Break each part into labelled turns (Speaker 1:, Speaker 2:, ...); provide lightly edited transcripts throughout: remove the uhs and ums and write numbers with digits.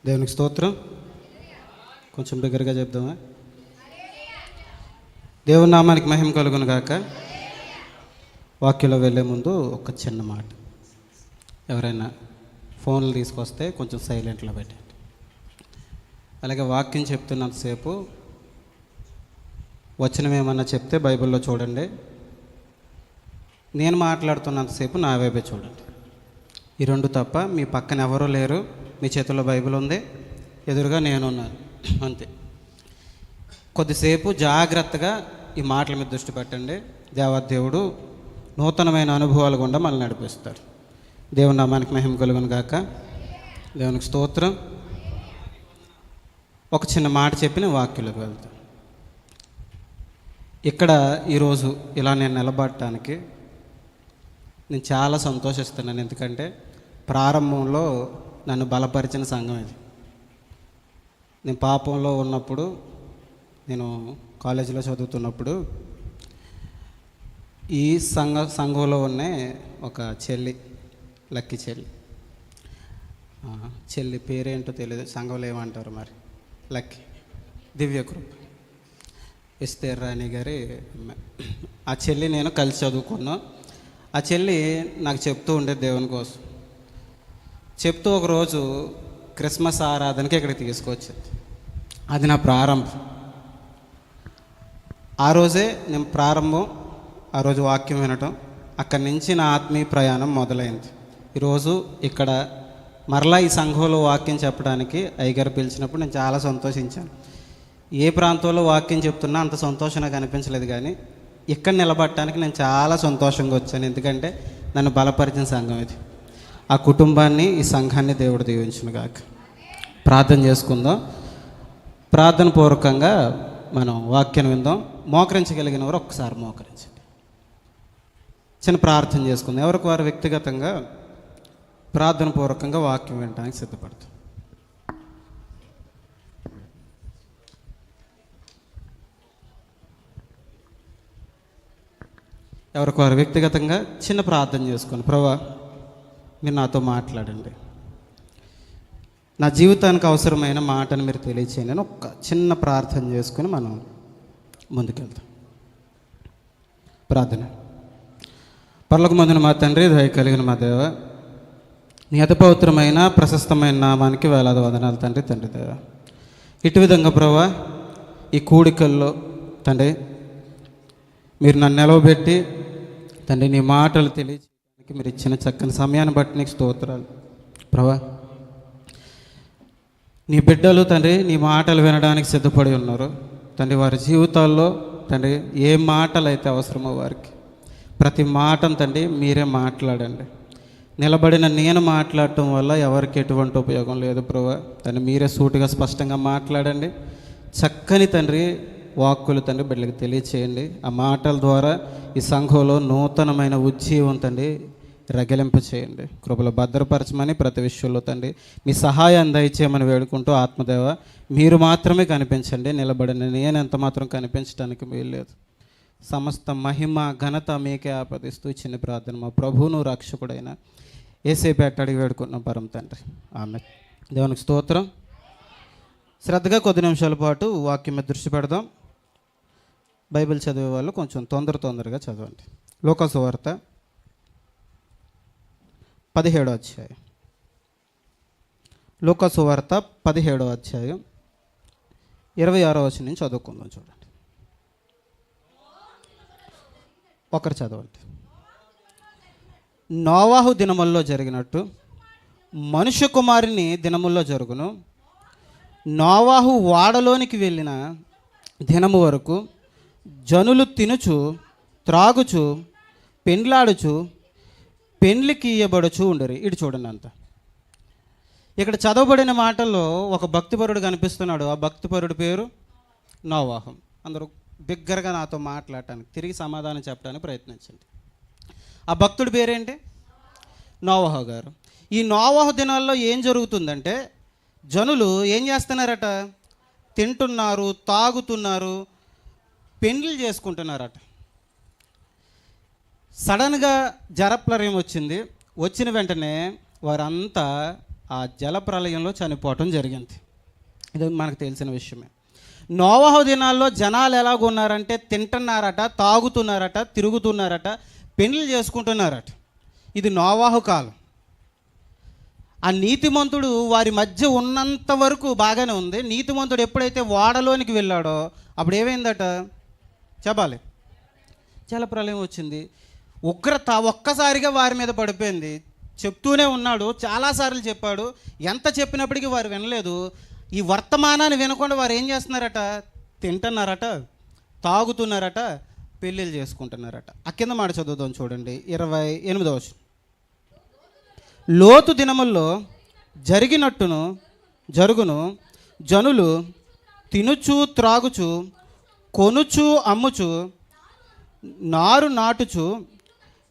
Speaker 1: దేవునికి స్తోత్రం. కొంచెం బిగ్గరగా చెప్దామా? దేవుని నామానికి మహిమ కలుగును గాక. వాక్యంలో వెళ్ళే ముందు ఒక చిన్న మాట, ఎవరైనా ఫోన్లు తీసుకొస్తే కొంచెం సైలెంట్లో పెట్టండి. అలాగే వాక్యం చెప్తున్నంతసేపు వచనం ఏమన్నా చెప్తే బైబిల్లో చూడండి. నేను మాట్లాడుతున్నంతసేపు నా వైపే చూడండి. ఈ రెండు తప్ప మీ పక్కన ఎవరూ లేరు. మీ చేతుల్లో బైబిల్ ఉంది, ఎదురుగా నేనున్నాను, అంతే. కొద్దిసేపు జాగ్రత్తగా ఈ మాటల మీద దృష్టి పెట్టండి. దేవాదేవుడు నూతనమైన అనుభవాలు గుండా మనల్ని నడిపిస్తాడు. దేవుని నామానికి మహిమ కలుగును గాక. దేవునికి స్తోత్రం. ఒక చిన్న మాట చెప్పి నేను వాక్యంలోకి వెళ్తాను. ఇక్కడ ఈరోజు ఇలా నేను నిలబడటానికి నేను చాలా సంతోషిస్తున్నాను. ఎందుకంటే ప్రారంభంలో నన్ను బలపరిచిన సంఘం ఇది. నేను పాపంలో ఉన్నప్పుడు, నేను కాలేజీలో చదువుతున్నప్పుడు ఈ సంఘంలో ఉన్న ఒక చెల్లి, లక్కీ చెల్లి పేరేంటో తెలియదు, సంఘంలో ఏమంటారు మరి, లక్కీ దివ్యకృప ఎస్తేర్ రాణి గారి ఆ చెల్లి నేను కలిసి చదువుకున్నాను. ఆ చెల్లి నాకు చెప్తూ ఉండేది దేవుని కోసం. చెప్తూ ఒకరోజు క్రిస్మస్ ఆరాధనకి ఇక్కడికి తీసుకొచ్చింది. అది నా ప్రారంభం. ఆ రోజే నేను ప్రారంభం, ఆ రోజు వాక్యం వినటం, అక్కడి నుంచి నా ఆత్మీయ ప్రయాణం మొదలైంది. ఈరోజు ఇక్కడ మరలా ఈ సంఘంలో వాక్యం చెప్పడానికి అయ్యగారు పిలిచినప్పుడు నేను చాలా సంతోషించాను. ఏ ప్రాంతంలో వాక్యం చెప్తున్నా అంత సంతోషం నాకు అనిపించలేదు, కానీ ఇక్కడ నిలబడటానికి నేను చాలా సంతోషంగా వచ్చాను. ఎందుకంటే నన్ను బలపరిచిన సంఘం ఇది. ఆ కుటుంబాన్ని, ఈ సంఘాన్ని దేవుడు దీవించును గాక. ప్రార్థన చేసుకుందాం. ప్రార్థన పూర్వకంగా మనం వాక్యం విందాం. మోకరించగలిగిన వారు ఒక్కసారి మోకరించండి. చిన్న ప్రార్థన చేసుకుందాం. ఎవరికి వారు వ్యక్తిగతంగా ప్రార్థన పూర్వకంగా వాక్యం వినడానికి సిద్ధపడతాం. ఎవరికి వారు వ్యక్తిగతంగా చిన్న ప్రార్థన చేసుకొని, ప్రభువా మీరు నాతో మాట్లాడండి, నా జీవితానికి అవసరమైన మాటను మీరు తెలియచేయండి అని ఒక్క చిన్న ప్రార్థన చేసుకొని మనం ముందుకెళ్తాం. ప్రార్థన. పరలోకమందున మా తండ్రి, దయ కలిగిన మా దేవ, నీ అతి పవిత్రమైన ప్రశస్తమైన నామానికి వేలాది వందనాలు తండ్రి. తండ్రి దేవ, ఇటు విధంగా ప్రభువా ఈ కూడికల్లో తండ్రి మీరు నన్ను నిలవబెట్టి తండ్రి నీ మాటలు తెలియజేయడానికి మీరు ఇచ్చిన చక్కని సమయాన్ని బట్టి నీకు స్తోత్రాలు ప్రభా. నీ బిడ్డలు తండ్రి నీ మాటలు వినడానికి సిద్ధపడి ఉన్నారు తండ్రి. వారి జీవితాల్లో తండ్రి ఏ మాటలు అయితే అవసరమో వారికి ప్రతి మాటను తండ్రి మీరే మాట్లాడండి. నిలబడిన నేను మాట్లాడటం వల్ల ఎవరికి ఎటువంటి ఉపయోగం లేదు ప్రభా. తండ్రి మీరే సూటిగా స్పష్టంగా మాట్లాడండి. చక్కని తండ్రి వాక్కులు తండ్రి బిడ్డలకు తెలియచేయండి. ఆ మాటల ద్వారా ఈ సంఘంలో నూతనమైన ఉజ్జీవం తండ్రి రగిలింప చేయండి. కృపలో భద్రపరచమని ప్రతి విషయంలో తండ్రి మీ సహాయాన్ని దయచేయమని వేడుకుంటూ, ఆత్మదేవ మీరు మాత్రమే కనిపించండి. నిలబడిన నేను ఎంత మాత్రం కనిపించడానికి వీల్లేదు. సమస్త మహిమ ఘనత మీకే ఆపదిస్తూ చిన్న ప్రార్థన మా ప్రభువును రక్షకుడైన యేసయ్య అడిగి వేడుకున్నాం పరమ తండ్రి, ఆమె. దేవునికి స్తోత్రం. శ్రద్ధగా కొద్ది నిమిషాల పాటు వాక్యం మీద దృష్టి పెడదాం. బైబిల్ చదివే వాళ్ళు కొంచెం తొందరగా చదవండి. లూకా సువార్త 17వ అధ్యాయం. లూకా సువార్త 17వ అధ్యాయం 26వ వచనం నుంచి చదువుకుందాం. చూడండి, ఒకరు చదవండి. నోవాహు దినముల్లో జరిగినట్టు మనుష్య కుమారుని దినముల్లో జరుగును. నోవాహు వాడలోనికి వెళ్ళిన దినము వరకు జనులు తినుచు త్రాగుచు పెండ్లాడుచు పెండ్లికి ఇయ్యబడుచు ఉండరు. ఇటు చూడండి అంతా. ఇక్కడ చదవబడిన మాటల్లో ఒక భక్తిపరుడు కనిపిస్తున్నాడు. ఆ భక్తిపరుడి పేరు నోవాహు. అందరూ బిగ్గరగా నాతో మాట్లాడటానికి, తిరిగి సమాధానం చెప్పడానికి ప్రయత్నించండి. ఆ భక్తుడి పేరేంటి? నోవాహు గారు. ఈ నోవాహు దినాల్లో ఏం జరుగుతుందంటే జనులు ఏం చేస్తున్నారట? తింటున్నారు, తాగుతున్నారు, పెండ్లు చేసుకుంటున్నారట. సడన్గా జలప్రలయం వచ్చింది. వచ్చిన వెంటనే వారంతా ఆ జల ప్రళయంలో చనిపోవటం జరిగింది. ఇది మనకు తెలిసిన విషయమే. నోవహు దినాల్లో జనాలు ఎలాగున్నారంటే తింటున్నారట, తాగుతున్నారట, తిరుగుతున్నారట, పెళ్లి చేసుకుంటున్నారట. ఇది నోవహు కాలం. ఆ నీతిమంతుడు వారి మధ్య ఉన్నంత వరకు బాగానే ఉంది. నీతిమంతుడు ఎప్పుడైతే ఓడలోనికి వెళ్ళాడో అప్పుడు ఏమైందట చెప్పాలి, జలప్రలయం వచ్చింది. ఉగ్రత ఒక్కసారిగా వారి మీద పడిపోయింది. చెప్తూనే ఉన్నాడు, చాలాసార్లు చెప్పాడు. ఎంత చెప్పినప్పటికీ వారు వినలేదు. ఈ వర్తమానాన్ని వినకుండా వారు ఏం చేస్తున్నారట, తింటున్నారట, తాగుతున్నారట, పెళ్ళిళ్ళు చేసుకుంటున్నారట. ఆ కింద మాట చదువుదాం చూడండి, 28వ వచనం. లోతు దినముల్లో జరుగును జనులు తినుచు త్రాగుచు కొనుచు అమ్ముచు నారు నాటుచు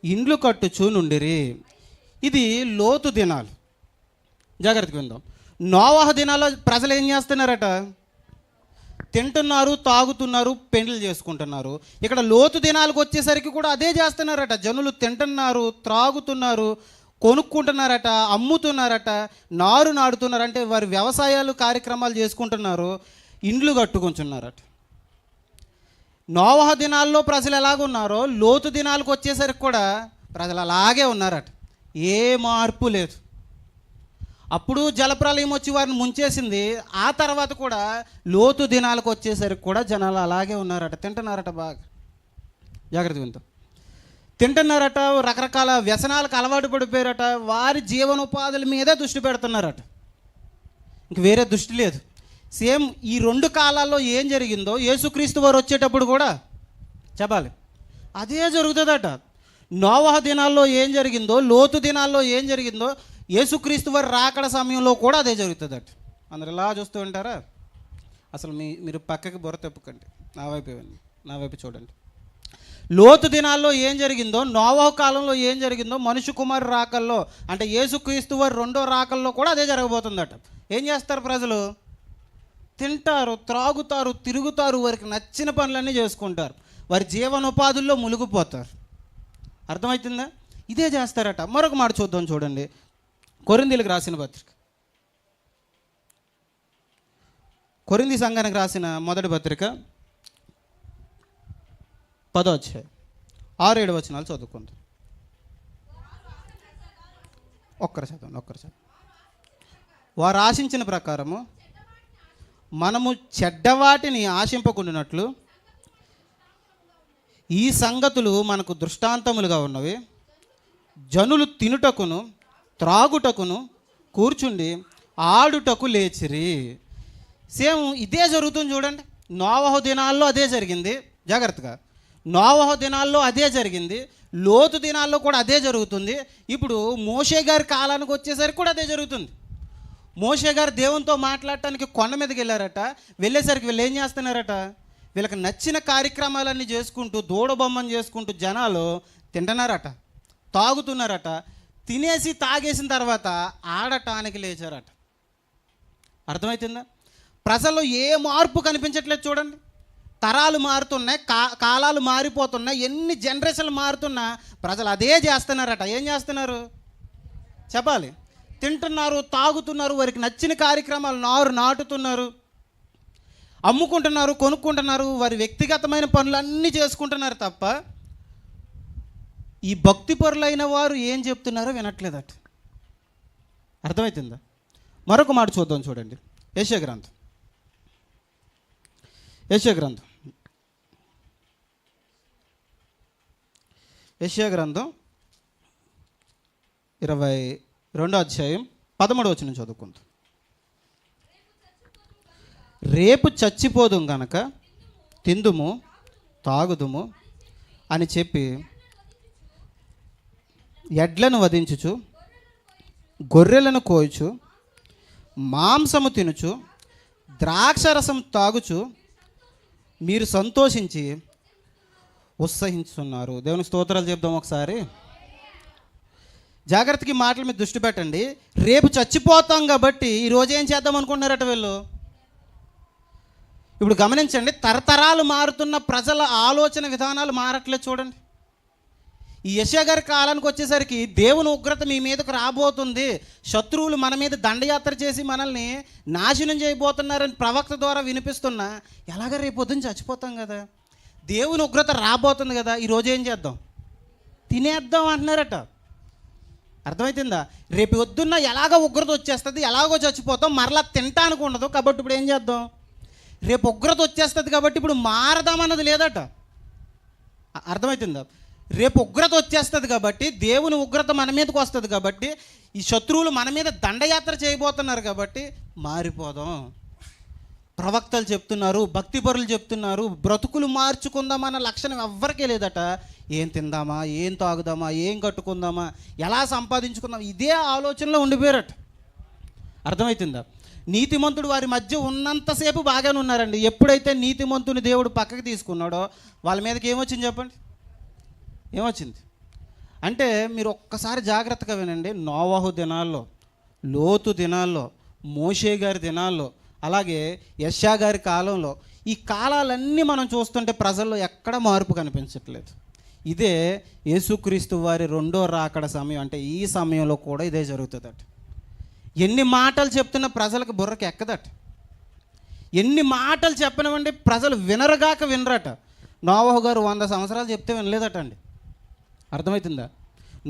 Speaker 1: ఇండ్లు కట్టుచు నుండిరి. ఇది లోతు దినాలు. జాగ్రత్తగా విందాం. నోవహు దినాల్లో ప్రజలు ఏం చేస్తున్నారట, తింటున్నారు, తాగుతున్నారు, పెండ్లు చేసుకుంటున్నారు. ఇక్కడ లోతు దినాలకు వచ్చేసరికి కూడా అదే చేస్తున్నారట. జనులు తింటున్నారు, త్రాగుతున్నారు, కొనుక్కుంటున్నారట, అమ్ముతున్నారట, నారు నాడుతున్నారు. అంటే వారి వ్యవసాయాలు కార్యక్రమాలు చేసుకుంటున్నారు, ఇండ్లు కట్టుకుంటున్నారట. నోవహు దినాల్లో ప్రజలు ఎలాగున్నారో లోతు దినాలకు వచ్చేసరికి కూడా ప్రజలు అలాగే ఉన్నారట. ఏ మార్పు లేదు. అప్పుడు జలప్రలయం వచ్చి వారిని ముంచేసింది. ఆ తర్వాత కూడా లోతు దినాలకు వచ్చేసరికి కూడా జనాలు అలాగే ఉన్నారట, తింటున్నారట బాగా. జాగ్రత్త వింటాం. తింటున్నారట, రకరకాల వ్యసనాలకు అలవాటు పడిపోయారట, వారి జీవనోపాధుల మీదే దృష్టి పెడుతున్నారట, ఇంక వేరే దృష్టి లేదు. సేమ్ ఈ 2 కాలాల్లో ఏం జరిగిందో యేసుక్రీస్తు వారు వచ్చేటప్పుడు కూడా చెప్పాలి అదే జరుగుతుందట. నోవహు దినాల్లో ఏం జరిగిందో, లోతు దినాల్లో ఏం జరిగిందో యేసుక్రీస్తు వారు రాకడ సమయంలో కూడా అదే జరుగుతుందట. అందరు ఇలా చూస్తూ ఉంటారా? అసలు మీరు పక్కకి బుర్ర తెప్పుకండి, నా వైపు చూడండి. లోతు దినాల్లో ఏం జరిగిందో, నోవహు కాలంలో ఏం జరిగిందో, మనుష్య కుమారు రాకల్లో అంటే యేసుక్రీస్తు వారు 2వ రాకల్లో కూడా అదే జరగబోతుందట. ఏం చేస్తారు ప్రజలు? తింటారు, త్రాగుతారు, తిరుగుతారు, వారికి నచ్చిన పనులన్నీ చేసుకుంటారు, వారి జీవనోపాధుల్లో మునిగిపోతారు. అర్థమవుతుందా? ఇదే చేస్తారట. మరొక మాట చూద్దాం చూడండి, కొరింథీయులకు రాసిన పత్రిక, కొరింథీ సంఘానికి రాసిన మొదటి పత్రిక 10వ అధ్యాయం 6-7 వచనాలు చదువుకుందాం. ఒక్కరు చదవండి. వారు ఆశించిన ప్రకారము మనము చెడ్డవాటిని ఆశింపకుండానట్లు ఈ సంగతులు మనకు దృష్టాంతములుగా ఉన్నవి. జనులు తినుటకును త్రాగుటకును కూర్చుండి ఆడుటకు లేచిరి. సేమ్ ఇదే జరుగుతుంది చూడండి. నోవహు దినాల్లో అదే జరిగింది. జాగ్రత్తగా, నోవహు దినాల్లో అదే జరిగింది, లోతు దినాల్లో కూడా అదే జరుగుతుంది. ఇప్పుడు మోషే గారి కాలానికి వచ్చేసరికి కూడా అదే జరుగుతుంది. మోషే గారు దేవునితో మాట్లాడటానికి కొండ మీదకి వెళ్ళారట. వెళ్ళేసరికి వీళ్ళు ఏం చేస్తున్నారట, వీళ్ళకి నచ్చిన కార్యక్రమాలన్నీ చేసుకుంటూ, దూడబొమ్మని చేసుకుంటూ జనాలు తింటున్నారట, తాగుతున్నారట. తినేసి తాగేసిన తర్వాత ఆడటానికి లేచారట. అర్థమవుతుందా? ప్రజల్లో ఏ మార్పు కనిపించట్లేదు చూడండి. తరాలు మారుతున్నాయి, కాలాలు మారిపోతున్నాయి, ఎన్ని జనరేషన్లు మారుతున్నా ప్రజలు అదే చేస్తున్నారట. ఏం చేస్తున్నారు చెప్పాలి? తింటున్నారు, తాగుతున్నారు, వారికి నచ్చిన కార్యక్రమాలు నారు నాటుతున్నారు, అమ్ముకుంటున్నారు, కొనుక్కుంటున్నారు, వారి వ్యక్తిగతమైన పనులన్నీ చేసుకుంటున్నారు తప్ప ఈ భక్తి పరులైన వారు ఏం చెప్తున్నారో వినట్లేదట. అర్థమవుతుందా? మరొక మాట చూద్దాం చూడండి, యెషయా గ్రంథం 22వ అధ్యాయం 13వ వచనం చదువుకుందాం. రేపు చచ్చిపోదుం గనక తిందుము తాగుదుము అని చెప్పి ఎడ్లను వధించుచు గొర్రెలను కోయుచు మాంసము తినుచు ద్రాక్షరసం తాగుచు మీరు సంతోషించి ఉత్సహించున్నారు. దేవునికి స్తోత్రాలు చెప్దాం ఒకసారి. జాగ్రత్తగా మాటల మీద దృష్టి పెట్టండి. రేపు చచ్చిపోతాం కాబట్టి ఈరోజు ఏం చేద్దాం అనుకుంటున్నారట వీళ్ళు. ఇప్పుడు గమనించండి, తరతరాలు మారుతున్న ప్రజల ఆలోచన విధానాలు మారట్లేదు చూడండి. ఈ యెషయా గారి కాలానికి వచ్చేసరికి దేవుని ఉగ్రత మీ మీదకు రాబోతుంది, శత్రువులు మన మీద దండయాత్ర చేసి మనల్ని నాశనం చేయబోతున్నారని ప్రవక్త ద్వారా వినిపిస్తున్నా, ఎలాగ రేపు పొద్దున్న చచ్చిపోతాం కదా, దేవుని ఉగ్రత రాబోతుంది కదా, ఈరోజు ఏం చేద్దాం, తినేద్దాం అంటున్నారట. అర్థమవుతుందా? రేపు పొద్దున్న ఎలాగ ఉగ్రత వచ్చేస్తుంది, ఎలాగో చచ్చిపోతాం, మరలా తినటానికి ఉండదు కాబట్టి ఇప్పుడు ఏం చేద్దాం, రేపు ఉగ్రత వచ్చేస్తుంది కాబట్టి ఇప్పుడు మారదామన్నది లేదట. అర్థమవుతుందా? రేపు ఉగ్రత వచ్చేస్తుంది కాబట్టి, దేవుని ఉగ్రత మన మీదకి వస్తుంది కాబట్టి, ఈ శత్రువులు మన మీద దండయాత్ర చేయబోతున్నారు కాబట్టి మారిపోదాం. ప్రవక్తలు చెప్తున్నారు, భక్తిపరులు చెప్తున్నారు, బ్రతుకులు మార్చుకుందామన్న లక్షణం ఎవ్వరికీ లేదట. ఏం తిందామా, ఏం తాగుదామా, ఏం కట్టుకుందామా, ఎలా సంపాదించుకుందాం, ఇదే ఆలోచనలో ఉండిపోయారట. అర్థమవుతుందా? నీతిమంతుడు వారి మధ్య ఉన్నంతసేపు బాగానే ఉన్నారండి. ఎప్పుడైతే నీతిమంతుని దేవుడు పక్కకి తీసుకున్నాడో వాళ్ళ మీదకి ఏమొచ్చింది చెప్పండి, ఏమొచ్చింది అంటే మీరు ఒక్కసారి జాగ్రత్తగా వినండి. నోవహు దినాల్లో, లోతు దినాల్లో, మోషే గారి దినాల్లో, అలాగే యెషయా గారి కాలంలో, ఈ కాలాలన్నీ మనం చూస్తుంటే ప్రజల్లో ఎక్కడ మార్పు కనిపించట్లేదు. ఇదే యేసుక్రీస్తు వారి రెండో రాకడ సమయం, అంటే ఈ సమయంలో కూడా ఇదే జరుగుతుందట. ఎన్ని మాటలు చెప్తున్నా ప్రజలకు బుర్రకి ఎక్కదట. ఎన్ని మాటలు చెప్పనివ్వండి ప్రజలు వినరుగాక వినరట. నోవహు గారు 100 సంవత్సరాలు చెప్తే వినలేదట అండి. అర్థమవుతుందా?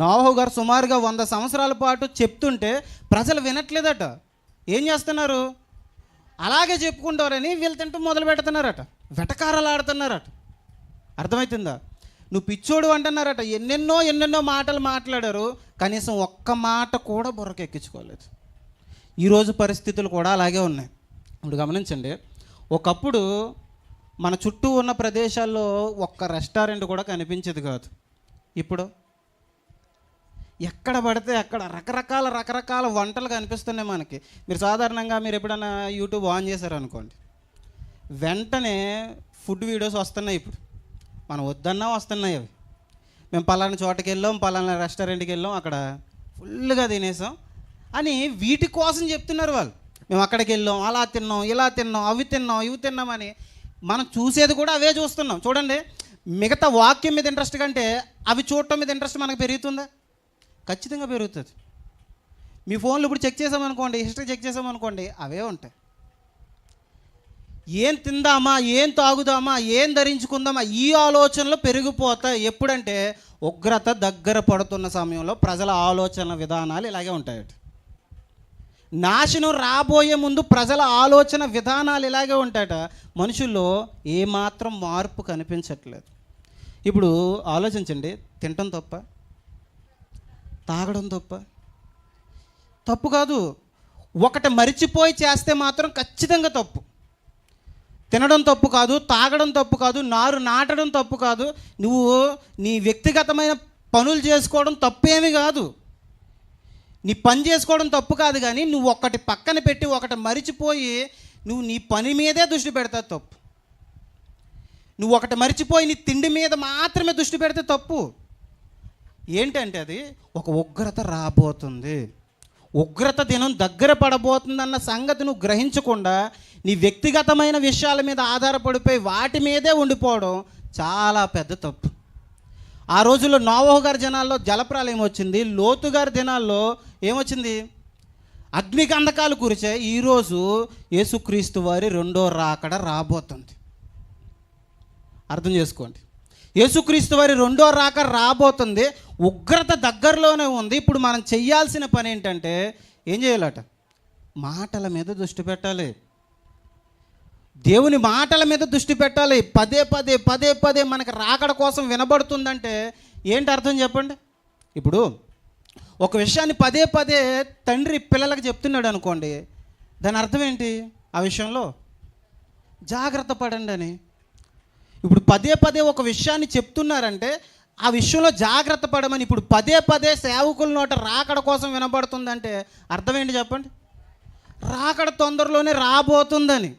Speaker 1: నోవహు గారు సుమారుగా 100 సంవత్సరాల పాటు చెప్తుంటే ప్రజలు వినట్లేదట. ఏం చేస్తున్నారు, అలాగే చెప్పుకుంటారని వీళ్ళు తింటూ మొదలు పెడుతున్నారట, వెటకారాలు ఆడుతున్నారట. అర్థమవుతుందా? నువ్వు పిచ్చోడు అంటున్నారట. ఎన్నెన్నో మాటలు మాట్లాడారు, కనీసం ఒక్క మాట కూడా బుర్రకు ఎక్కించుకోలేదు. ఈరోజు పరిస్థితులు కూడా అలాగే ఉన్నాయి. ఇప్పుడు గమనించండి, ఒకప్పుడు మన చుట్టూ ఉన్న ప్రదేశాల్లో ఒక్క రెస్టారెంట్ కూడా కనిపించేది కాదు. ఇప్పుడు ఎక్కడ పడితే అక్కడ రకరకాల వంటలు కనిపిస్తున్నాయి మనకి. మీరు సాధారణంగా మీరు ఎప్పుడైనా యూట్యూబ్ ఆన్ చేశారనుకోండి, వెంటనే ఫుడ్ వీడియోస్ వస్తున్నాయి. ఇప్పుడు మనం వద్దన్నా వస్తున్నాయి అవి. మేము పలానా చోటకి వెళ్ళాం, పలానా రెస్టారెంట్కి వెళ్ళాం, అక్కడ ఫుల్గా తినేసాం అని వీటి కోసం చెప్తున్నారు వాళ్ళు. మేము అక్కడికి వెళ్ళాం, అలా తిన్నాం, ఇలా తిన్నాం, అవి తిన్నాం, ఇవి తిన్నామని. మనం చూసేది కూడా అవే చూస్తున్నాం. చూడండి, మిగతా వాక్యం మీద ఇంట్రెస్ట్ కంటే అవి చూడటం మీద ఇంట్రెస్ట్ మనకు పెరుగుతుందా? ఖచ్చితంగా పెరుగుతుంది. మీ ఫోన్లో ఇప్పుడు చెక్ చేసామనుకోండి, హిస్టరీ చెక్ చేసామనుకోండి, అవే ఉంటాయి. ఏం తిందామా, ఏం తాగుదామా, ఏం ధరించుకుందామా, ఈ ఆలోచనలు పెరిగిపోతాయి. ఎప్పుడంటే ఉగ్రత దగ్గర పడుతున్న సమయంలో ప్రజల ఆలోచన విధానాలు ఇలాగే ఉంటాయట. నాశనం రాబోయే ముందు ప్రజల ఆలోచన విధానాలు ఇలాగే ఉంటాయట. మనుషుల్లో ఏమాత్రం మార్పు కనిపించట్లేదు. ఇప్పుడు ఆలోచించండి, తినటం తప్ప, తాగడం తప్ప? తప్పు కాదు. ఒకటి మరిచిపోయి చేస్తే మాత్రం ఖచ్చితంగా తప్పు. తినడం తప్పు కాదు, తాగడం తప్పు కాదు, నారు నాటడం తప్పు కాదు, నువ్వు నీ వ్యక్తిగతమైన పనులు చేసుకోవడం తప్పేమీ కాదు, నీ పని చేసుకోవడం తప్పు కాదు. కానీ నువ్వు ఒకటి పక్కన పెట్టి ఒకటి మరిచిపోయి నువ్వు నీ పని మీదే దృష్టి పెడతా తప్పు. నువ్వు ఒకటి మరిచిపోయి నీ తిండి మీద మాత్రమే దృష్టి పెడితే తప్పు. ఏంటంటే అది ఒక ఉగ్రత రాబోతుంది, ఉగ్రత దినం దగ్గర పడబోతుందన్న సంగతి నువ్వు గ్రహించకుండా నీ వ్యక్తిగతమైన విషయాల మీద ఆధారపడిపోయి వాటి మీదే ఉండిపోవడం చాలా పెద్ద తప్పు. ఆ రోజుల్లో నోవహు గారి దినాల్లో జలప్రలయం వచ్చింది, లోతు గారి దినాల్లో ఏమొచ్చింది, అగ్నిగంధకాలు కురిచాయి. ఈరోజు యేసుక్రీస్తు వారి రెండో రాకడ రాబోతుంది. అర్థం చేసుకోండి, యేసుక్రీస్తు వారి రెండో రాక రాబోతుంది. ఉగ్రత దగ్గరలోనే ఉంది. ఇప్పుడు మనం చెయ్యాల్సిన పని ఏంటంటే ఏం చేయాలట, మాటల మీద దృష్టి పెట్టాలి. దేవుని మాటల మీద దృష్టి పెట్టాలి. పదే పదే మనకి రాకడ కోసం వినబడుతుందంటే ఏంటి అర్థం చెప్పండి. ఇప్పుడు ఒక విషయాన్ని పదే తండ్రి పిల్లలకు చెప్తున్నాడు అనుకోండి, దాని అర్థం ఏంటి, ఆ విషయంలో జాగ్రత్త పడండి అని. ఇప్పుడు పదే ఒక విషయాన్ని చెప్తున్నారంటే ఆ విషయంలో జాగ్రత్త పడమని. ఇప్పుడు పదే సేవకుల నోట రాకడ కోసం వినబడుతుందంటే అర్థం ఏంటి చెప్పండి, రాకడ తొందరలోనే రాబోతుందని.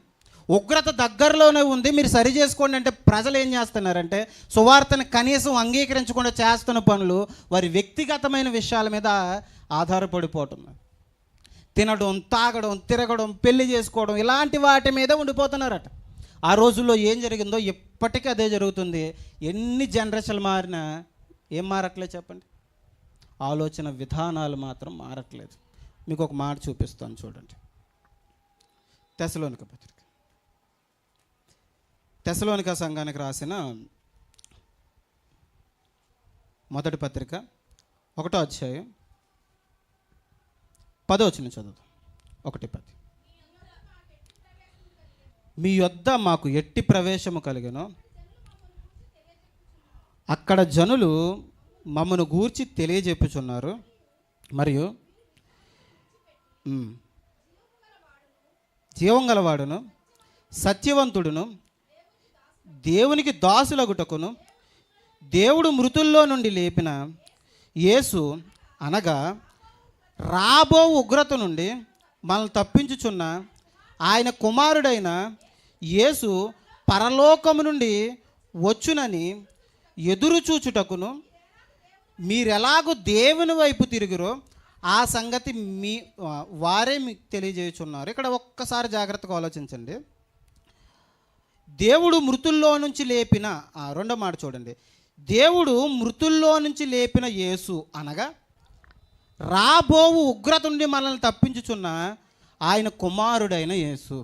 Speaker 1: ఉగ్రత దగ్గరలోనే ఉంది, మీరు సరి చేసుకోండి అంటే ప్రజలు ఏం చేస్తున్నారంటే సువార్తను కనీసం అంగీకరించకుండా చేస్తున్న పనులు వారి వ్యక్తిగతమైన విషయాల మీద ఆధారపడిపోతున్నారు. తినడం, తాగడం, తిరగడం, పెళ్లి చేసుకోవడం, ఇలాంటి వాటి మీద ఉండిపోతున్నారట. ఆ రోజుల్లో ఏం జరిగిందో ఇప్పటికీ అదే జరుగుతుంది. ఎన్ని జనరేషన్లు మారినా ఏం మారట్లేదు చెప్పండి? ఆలోచన విధానాలు మాత్రం మారట్లేదు. మీకు ఒక మాట చూపిస్తాను చూడండి. తెస్సలోనిక పత్రిక, తెస్సలోనిక సంఘానికి రాసిన మొదటి పత్రిక 1వ అధ్యాయం 10వ వచనం చదువుతాం. 1:10. మీ యొద్ద మాకు ఎట్టి ప్రవేశము కలిగెను, అక్కడ జనులు మమ్మను గూర్చి తెలియజెప్పుచున్నారు, మరియు జీవం గలవాడును సత్యవంతుడును దేవునికి దాసులగుటకును దేవుడు మృతుల్లో నుండి లేపిన యేసు అనగా రాబో ఉగ్రత నుండి మనల్ని తప్పించుచున్న ఆయన కుమారుడైన యేసు పరలోకము నుండి వచ్చునని ఎదురు చూచుటకును మీరెలాగూ దేవుని వైపు తిరిగిరో ఆ సంగతి వారే మీకు తెలియజేయుచున్నారు. ఇక్కడ ఒక్కసారి జాగ్రత్తగా ఆలోచించండి. దేవుడు మృతుల్లో నుంచి లేపిన, రెండో మాట చూడండి, దేవుడు మృతుల్లో నుంచి లేపిన యేసు అనగా రాబోవు ఉగ్రత నుండి మనల్ని తప్పించుచున్న ఆయన కుమారుడైన యేసు.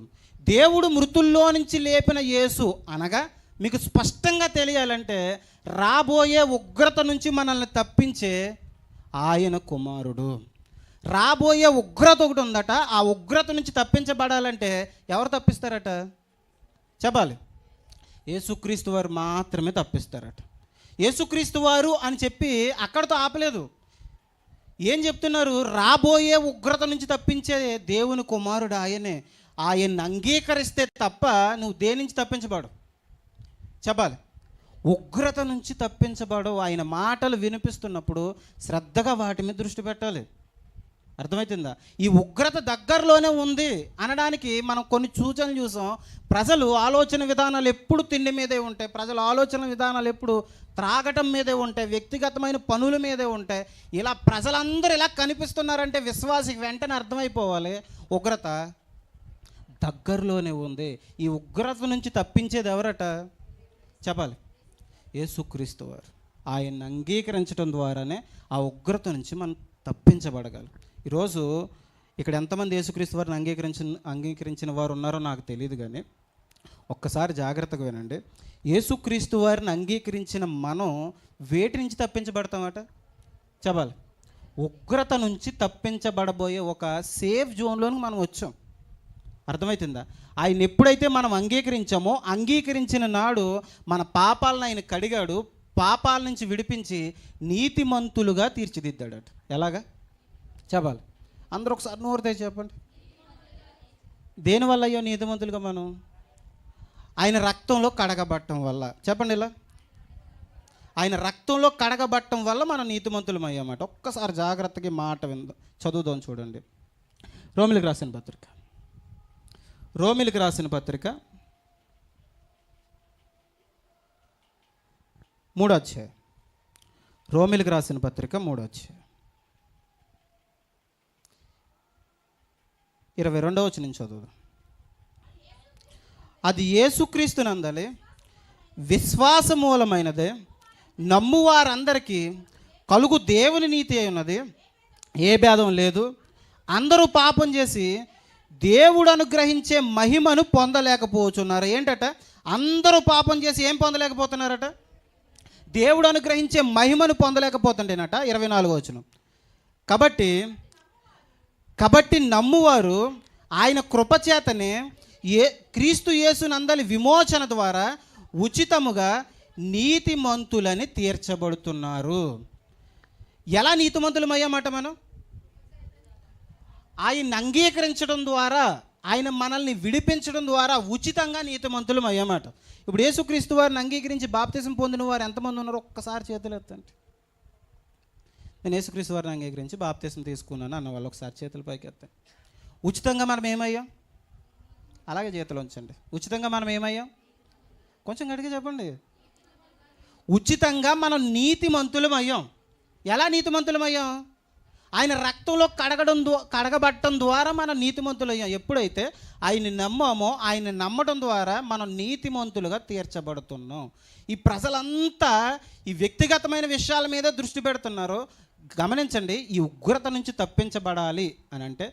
Speaker 1: దేవుడు మృతుల్లో నుంచి లేపిన యేసు అనగా మీకు స్పష్టంగా తెలియాలంటే రాబోయే ఉగ్రత నుంచి మనల్ని తప్పించే ఆయన కుమారుడు. రాబోయే ఉగ్రత ఒకటి ఉందట. ఆ ఉగ్రత నుంచి తప్పించబడాలంటే ఎవరు తప్పిస్తారట చెప్పాలి? యేసుక్రీస్తు వారు మాత్రమే తప్పిస్తారట. యేసుక్రీస్తు వారు అని చెప్పి అక్కడితో ఆపలేదు. ఏం చెప్తున్నారు? రాబోయే ఉగ్రత నుంచి తప్పించే దేవుని కుమారుడు ఆయనే. ఆయన్ని అంగీకరిస్తే తప్ప నువ్వు దేని నుంచి తప్పించబడు చెప్పాలి? ఉగ్రత నుంచి తప్పించబడు. ఆయన మాటలు వినిపిస్తున్నప్పుడు శ్రద్ధగా వాటి మీద దృష్టి పెట్టాలి. అర్థమవుతుందా? ఈ ఉగ్రత దగ్గరలోనే ఉంది అనడానికి మనం కొన్ని సూచనలు చూసాం. ప్రజలు ఆలోచన విధానాలు ఎప్పుడు తిండి మీదే ఉంటాయి, ప్రజల ఆలోచన విధానాలు ఎప్పుడు త్రాగటం మీదే ఉంటాయి, వ్యక్తిగతమైన పనుల మీదే ఉంటాయి. ఇలా ప్రజలందరూ ఇలా కనిపిస్తున్నారంటే విశ్వాసికి వెంటనే అర్థమైపోవాలి ఉగ్రత దగ్గరలోనే ఉంది. ఈ ఉగ్రత నుంచి తప్పించేది ఎవరట చెప్పాలి? యేసుక్రీస్తు వారు. ఆయన్ని అంగీకరించడం ద్వారానే ఆ ఉగ్రత నుంచి మనం తప్పించబడగలం. ఈరోజు ఇక్కడ ఎంతమంది యేసుక్రీస్తు వారిని అంగీకరించిన వారు ఉన్నారో నాకు తెలియదు, కానీ ఒక్కసారి జాగ్రత్తగా వినండి. యేసుక్రీస్తు వారిని అంగీకరించిన మనం వేటి నుంచి తప్పించబడతామట చెప్పాలి? ఉగ్రత నుంచి తప్పించబడబోయే ఒక సేఫ్ జోన్లోకి మనం వచ్చాం. అర్థమవుతుందా? ఆయన ఎప్పుడైతే మనం అంగీకరించామో అంగీకరించిన నాడు మన పాపాలను ఆయన కడిగాడు, పాపాల నుంచి విడిపించి నీతిమంతులుగా తీర్చిదిద్దాడట. ఎలాగా చెప్పాలి? అందరూ ఒకసారి నోరుతే చెప్పండి. దేనివల్ల అయ్యో నీతిమంతులుగా? మనం ఆయన రక్తంలో కడగబట్టం వల్ల. చెప్పండి ఇలా, ఆయన రక్తంలో కడగబట్టం వల్ల మనం నీతిమంతులం అయ్యామాట. ఒక్కసారి జాగ్రత్తగా మాట చదువుదాం చూడండి. రోమిలికి రాసిన పత్రిక, రోమిలికి రాసిన పత్రిక 3వ అధ్యాయం, రోమిలికి రాసిన పత్రిక 3వ అధ్యాయం 22వ వచనం చదువుదాం. అది యేసుక్రీస్తునందలి విశ్వాస మూలమైనదే, నమ్మువారందరికీ కలుగు దేవుని నీతి అయి ఉన్నది, ఏ భేదం లేదు. అందరూ పాపం చేసి దేవుడు అనుగ్రహించే మహిమను పొందలేకపోతున్నారు. ఏంటట? అందరూ పాపం చేసి ఏం పొందలేకపోతున్నారట? దేవుడు అనుగ్రహించే మహిమను పొందలేకపోతుండేనట. 24వ వచనం. కాబట్టి నమ్మువారు ఆయన కృపచేతనే క్రీస్తు యేసునందలి విమోచన ద్వారా ఉచితముగా నీతిమంతులని తీర్చబడుతున్నారు. ఎలా నీతిమంతులమయ్యామాట? మనం ఆయన్ని అంగీకరించడం ద్వారా, ఆయన మనల్ని విడిపించడం ద్వారా ఉచితంగా నీతిమంతులం అయ్యామాట. ఇప్పుడు యేసుక్రీస్తు వారిని అంగీకరించి బాప్తిసం పొందిన వారు ఎంతమంది ఉన్నారో ఒక్కసారి చేతులు ఎత్తండి. నేను యేసుక్రీస్తు వారిని అంగీకరించి బాప్తిసం తీసుకున్నాను అన్న వాళ్ళు ఒకసారి చేతుల పైకి ఎత్తండి. ఉచితంగా మనం ఏమయ్యాం? అలాగే చేతులు ఉంచండి. ఉచితంగా మనం ఏమయ్యాం? కొంచెం గట్టిగా చెప్పండి. ఉచితంగా మనం నీతిమంతులం అయ్యాం. ఎలా నీతిమంతులం అయ్యాం? ఆయన రక్తంలో కడగబట్టడం ద్వారా మనం నీతిమంతులయ్యాం. ఎప్పుడైతే ఆయన్ని నమ్మామో, ఆయన్ని నమ్మడం ద్వారా మనం నీతిమంతులుగా తీర్చబడుతున్నాం. ఈ ప్రజలంతా ఈ వ్యక్తిగతమైన విషయాల మీద దృష్టి పెడుతున్నారు. గమనించండి, ఈ ఉగ్రత నుంచి తప్పించబడాలి అని అంటే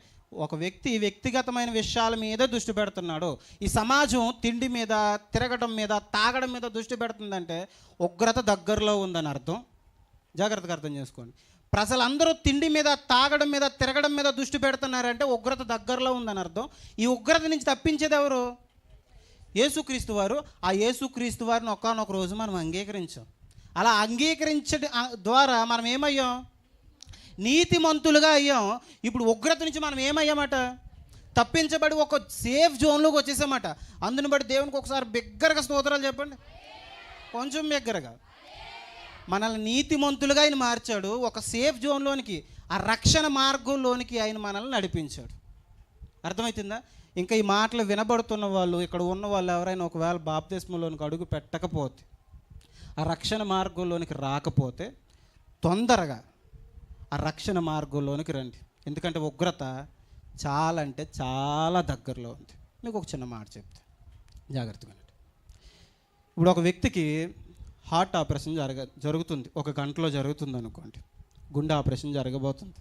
Speaker 1: ఒక వ్యక్తి వ్యక్తిగతమైన విషయాల మీద దృష్టి పెడుతున్నాడు. ఈ సమాజం తిండి మీద, తిరగడం మీద, తాగడం మీద దృష్టి పెడుతుందంటే ఉగ్రత దగ్గరలో ఉందని అర్థం. జాగ్రత్తగా అర్థం చేసుకోండి. ప్రజలందరూ తిండి మీద, తాగడం మీద, తిరగడం మీద దృష్టి పెడుతున్నారంటే ఉగ్రత దగ్గరలో ఉందని అర్థం. ఈ ఉగ్రత నుంచి తప్పించేది ఎవరు? యేసుక్రీస్తు వారు. ఆ యేసుక్రీస్తు వారిని ఒకానొక రోజు మనం అంగీకరించాం. అలా అంగీకరించడం ద్వారా మనం ఏమయ్యాం? నీతిమంతులుగా అయ్యాం. ఇప్పుడు ఉగ్రత నుంచి మనం ఏమయ్యామట? తప్పించబడి ఒక సేఫ్ జోన్లోకి వచ్చేసామట. అందుని బట్టి దేవునికి ఒకసారి బిగ్గరగా స్తోత్రాలు చెప్పండి. కొంచెం బిగ్గరగా. మనల్ని నీతిమంతులుగా ఆయన మార్చాడు. ఒక సేఫ్ జోన్లోనికి, ఆ రక్షణ మార్గంలోనికి ఆయన మనల్ని నడిపించాడు. అర్థమవుతుందా? ఇంకా ఈ మాటలు వినబడుతున్న వాళ్ళు, ఇక్కడ ఉన్న వాళ్ళు ఎవరైనా ఒకవేళ బాప్తిస్మలోనికి అడుగు పెట్టకపోతే, ఆ రక్షణ మార్గంలోనికి రాకపోతే తొందరగా ఆ రక్షణ మార్గంలోనికి రండి. ఎందుకంటే ఉగ్రత చాలా అంటే చాలా దగ్గరలో ఉంది. మీకు ఒక చిన్న మాట చెప్తా, జాగ్రత్తగా. ఇప్పుడు ఒక వ్యక్తికి హార్ట్ ఆపరేషన్ జరుగుతుంది, ఒక గంటలో జరుగుతుంది అనుకోండి. గుండె ఆపరేషన్ జరగబోతుంది.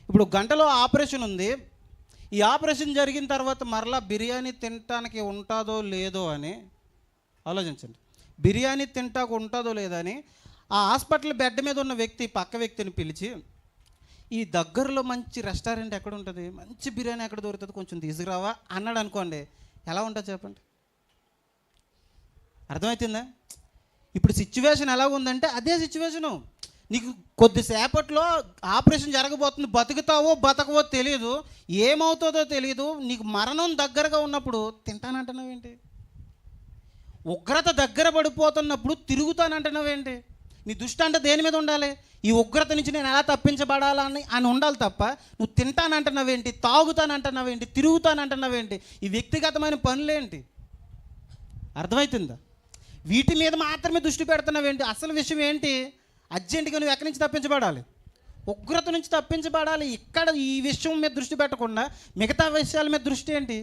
Speaker 1: ఇప్పుడు గంటలో ఆపరేషన్ ఉంది. ఈ ఆపరేషన్ జరిగిన తర్వాత మరలా బిర్యానీ తినటానికి ఉంటుందో లేదో అని ఆలోచించండి. బిర్యానీ తింటాకు ఉంటుందో లేదని ఆ హాస్పిటల్ బెడ్ మీద ఉన్న వ్యక్తి పక్క వ్యక్తిని పిలిచి, ఈ దగ్గరలో మంచి రెస్టారెంట్ ఎక్కడ ఉంటుంది, మంచి బిర్యానీ ఎక్కడ దొరుకుతుంది, కొంచెం తీసుకురావా అన్నాడు అనుకోండి. ఎలా ఉంటుంది చెప్పండి? అర్థమవుతుందా? ఇప్పుడు సిచ్యువేషన్ ఎలా ఉందంటే అదే సిచ్యువేషను. నీకు కొద్దిసేపట్లో ఆపరేషన్ జరగబోతుంది, బతుకుతావో బతకవో తెలియదు, ఏమవుతుందో తెలియదు. నీకు మరణం దగ్గరగా ఉన్నప్పుడు తింటానంటున్నావేంటి? ఉగ్రత దగ్గర పడిపోతున్నప్పుడు తిరుగుతానంటున్నావేంటి? నీ దృష్టి అంటే దేని మీద ఉండాలి? ఈ ఉగ్రత నుంచి నేను ఎలా తప్పించబడాలని అని ఉండాలి తప్ప నువ్వు తింటానంటున్నావేంటి, తాగుతానంటున్నావేంటి, తిరుగుతానంటున్నావేంటి? ఈ వ్యక్తిగతమైన పనులేంటి? అర్థమవుతుందా? వీటి మీద మాత్రమే దృష్టి పెడుతున్నావేంటి? అసలు విషయం ఏంటి? అర్జెంటుగా నువ్వు ఎక్కడి నుంచి తప్పించబడాలి? ఉగ్రత నుంచి తప్పించబడాలి. ఇక్కడ ఈ విషయం మీద దృష్టి పెట్టకుండా మిగతా విషయాల మీద దృష్టి ఏంటి?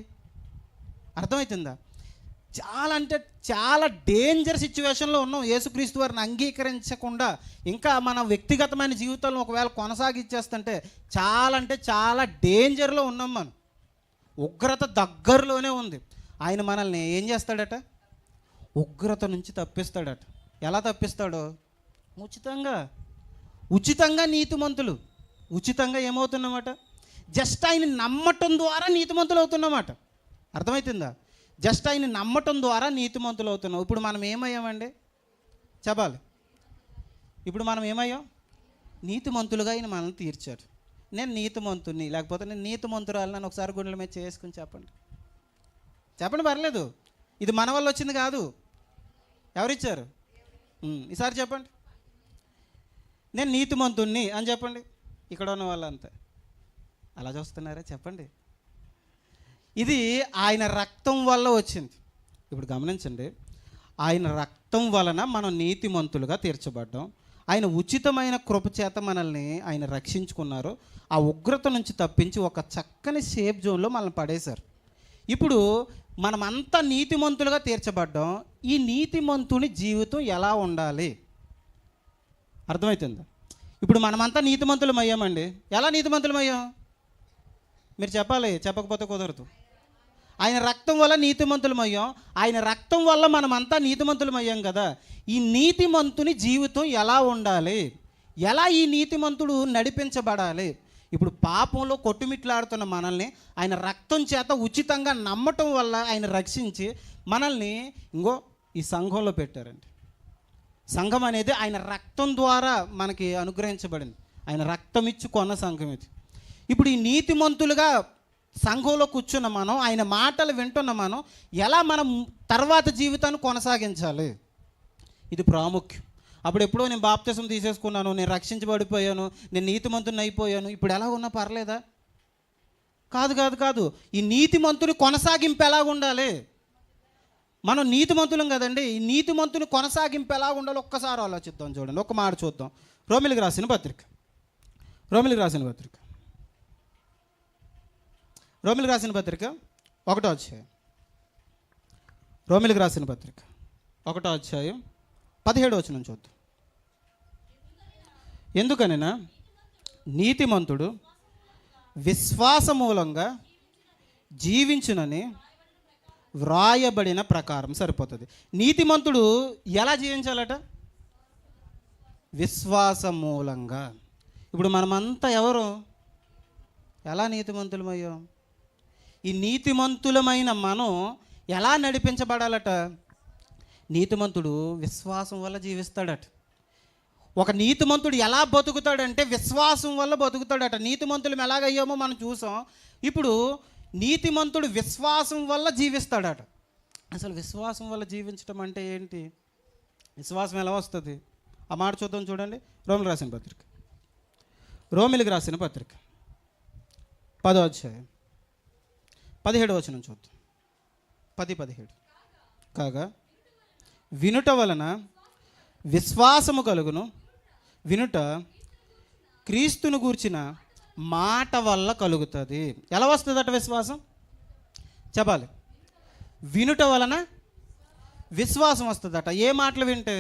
Speaker 1: అర్థమవుతుందా? చాలా అంటే చాలా డేంజర్ సిచ్యువేషన్లో ఉన్నాం. యేసుక్రీస్తు వారిని అంగీకరించకుండా ఇంకా మన వ్యక్తిగతమైన జీవితంలో ఒకవేళ కొనసాగించేస్తుంటే చాలా అంటే చాలా డేంజర్లో ఉన్నాం మనం. ఉగ్రత దగ్గరలోనే ఉంది. ఆయన మనల్ని ఏం చేస్తాడట? ఉగ్రత నుంచి తప్పిస్తాడట. ఎలా తప్పిస్తాడో? ఉచితంగా నీతిమంతులు. ఉచితంగా ఏమవుతున్నమాట? జస్ట్ ఆయన నమ్మటం ద్వారా నీతిమంతులు అవుతున్నమాట. అర్థమవుతుందా? జస్ట్ ఆయన నమ్మటం ద్వారా నీతిమంతులు అవుతున్నాం. ఇప్పుడు మనం ఏమయ్యామండి చెప్పాలి? ఇప్పుడు మనం ఏమయ్యాం? నీతిమంతులుగా ఆయన మనల్ని తీర్చాడు. నేను నీతిమంతుని, లేకపోతే నేను నీతిమంతురాలని అని ఒకసారి గుండెల మీద చేసుకుని చెప్పండి. చెప్పండి, పర్లేదు. ఇది మన వల్ల వచ్చింది కాదు. ఎవరిచ్చారు? ఈసారి చెప్పండి, నేను నీతిమంతుణ్ణి అని చెప్పండి. ఇక్కడ ఉన్న వాళ్ళంతా అలా చూస్తున్నారా? చెప్పండి. ఇది ఆయన రక్తం వల్ల వచ్చింది. ఇప్పుడు గమనించండి, ఆయన రక్తం వలన మనం నీతిమంతులుగా తీర్చబడ్డాం. ఆయన ఉచితమైన కృపచేత మనల్ని ఆయన రక్షించుకున్నారు. ఆ ఉగ్రత నుంచి తప్పించి ఒక చక్కని సేఫ్ జోన్లో మనల్ని పడేశారు. ఇప్పుడు మనమంతా నీతిమంతులుగా తీర్చబడ్డాం. ఈ నీతిమంతుని జీవితం ఎలా ఉండాలి? అర్థమవుతుందా? ఇప్పుడు మనమంతా నీతిమంతులం అయ్యామండి. ఎలా నీతిమంతులం అయ్యాం? మీరు చెప్పాలి, చెప్పకపోతే కుదరదు. ఆయన రక్తం వల్ల నీతిమంతులం అయ్యాం. ఆయన రక్తం వల్ల మనమంతా నీతిమంతులం అయ్యాం కదా. ఈ నీతిమంతుని జీవితం ఎలా ఉండాలి? ఎలా ఈ నీతిమంతుడు నడిపించబడాలి? ఇప్పుడు పాపంలో కొట్టుమిట్లాడుతున్న మనల్ని ఆయన రక్తం చేత ఉచితంగా నమ్మటం వల్ల ఆయన రక్షించి మనల్ని ఈ సంఘంలో పెట్టారండి. సంఘం అనేది ఆయన రక్తం ద్వారా మనకి అనుగ్రహించబడింది. ఆయన రక్తం ఇచ్చి కొన్న సంఘం ఇది. ఇప్పుడు ఈ నీతిమంతులుగా సంఘంలో కూర్చున్న మనం, ఆయన మాటలు వింటున్న మనం ఎలా మనం తర్వాత జీవితాన్ని కొనసాగించాలి? ఇది ప్రాముఖ్యం. అప్పుడు ఎప్పుడో నేను బాప్తిసం తీసేసుకున్నాను, నేను రక్షించబడిపోయాను, నేను నీతిమంతుని అయిపోయాను, ఇప్పుడు ఎలా ఉన్నా పర్లేదా? కాదు. ఈ నీతిమంతుని కొనసాగింపు ఎలా ఉండాలి? మనం నీతిమంతులం కదండి. ఈ నీతిమంతుని కొనసాగింపు ఎలా ఉండాలో ఒక్కసారి ఆలోచిద్దాం. చూడండి, ఒక మాట చూద్దాం. రోమిలికి రాసిన పత్రిక రోమిలికి రాసిన పత్రిక, రోమిలికి రాసిన పత్రిక 1వ అధ్యాయం, రోమిలికి రాసిన పత్రిక 1వ అధ్యాయం 17వ వచనం చూద్దాం. ఎందుకనినా నీతిమంతుడు విశ్వాస మూలంగా జీవించునని వ్రాయబడిన ప్రకారం. సరిపోతుంది. నీతిమంతుడు ఎలా జీవించాలట? విశ్వాస మూలంగా. ఇప్పుడు మనమంతా ఎవరు? ఎలా నీతిమంతులమయ్యాం? ఈ నీతిమంతులమైన మనం ఎలా నడిపించబడాలట? నీతిమంతుడు విశ్వాసం వల్ల జీవిస్తాడట. ఒక నీతిమంతుడు ఎలా బతుకుతాడంటే విశ్వాసం వల్ల బతుకుతాడట. నీతిమంతులం ఎలాగయ్యామో మనం చూసాం. ఇప్పుడు నీతిమంతుడు విశ్వాసం వల్ల జీవిస్తాడట. అసలు విశ్వాసం వల్ల జీవించడం అంటే ఏంటి? విశ్వాసం ఎలా వస్తుంది? ఆ మాట చూద్దాం. చూడండి, రోమిలికి రాసిన పత్రిక, రోమిలికి రాసిన పత్రిక 10వ అధ్యాయం 17వ వచనం చూద్దాం. 10-17. కాగా వినుట వలన విశ్వాసము కలుగును, వినుట క్రీస్తును గూర్చిన మాట వల్ల కలుగుతుంది. ఎలా వస్తుందట విశ్వాసం? చెప్పాలి. వినుట వలన విశ్వాసం వస్తుందట. ఏ మాటలు వింటే?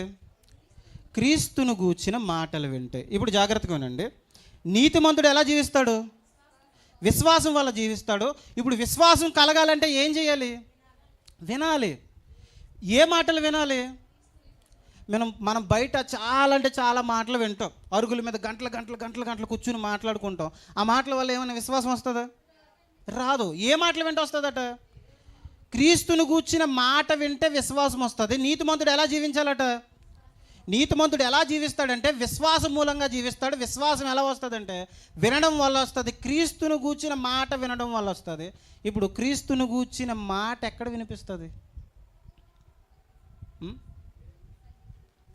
Speaker 1: క్రీస్తును గూర్చిన మాటలు వింటే. ఇప్పుడు జాగ్రత్తగా వినండి. నీతిమంతుడు ఎలా జీవిస్తాడు? విశ్వాసం వల్ల జీవిస్తాడు. ఇప్పుడు విశ్వాసం కలగాలంటే ఏం చేయాలి? వినాలి. ఏ మాటలు వినాలి? మనం బయట చాలా అంటే చాలా మాటలు వింటాం. అరుగుల మీద గంటలు గంటలు గంటలు గంటలు కూర్చుని మాట్లాడుకుంటాం. ఆ మాటల వల్ల ఏమైనా విశ్వాసం వస్తుందా? రాదు. ఏ మాటలు వింటే వస్తుందట? క్రీస్తును గూర్చిన మాట వింటే విశ్వాసం వస్తుంది. నీతిమంతుడు ఎలా జీవించాలట? నీతిమంతుడు ఎలా జీవిస్తాడంటే విశ్వాసం మూలంగా జీవిస్తాడు. విశ్వాసం ఎలా వస్తుందంటే వినడం వల్ల వస్తుంది. క్రీస్తును గూర్చిన మాట వినడం వల్ల వస్తుంది. ఇప్పుడు క్రీస్తును గూర్చిన మాట ఎక్కడ వినిపిస్తుంది?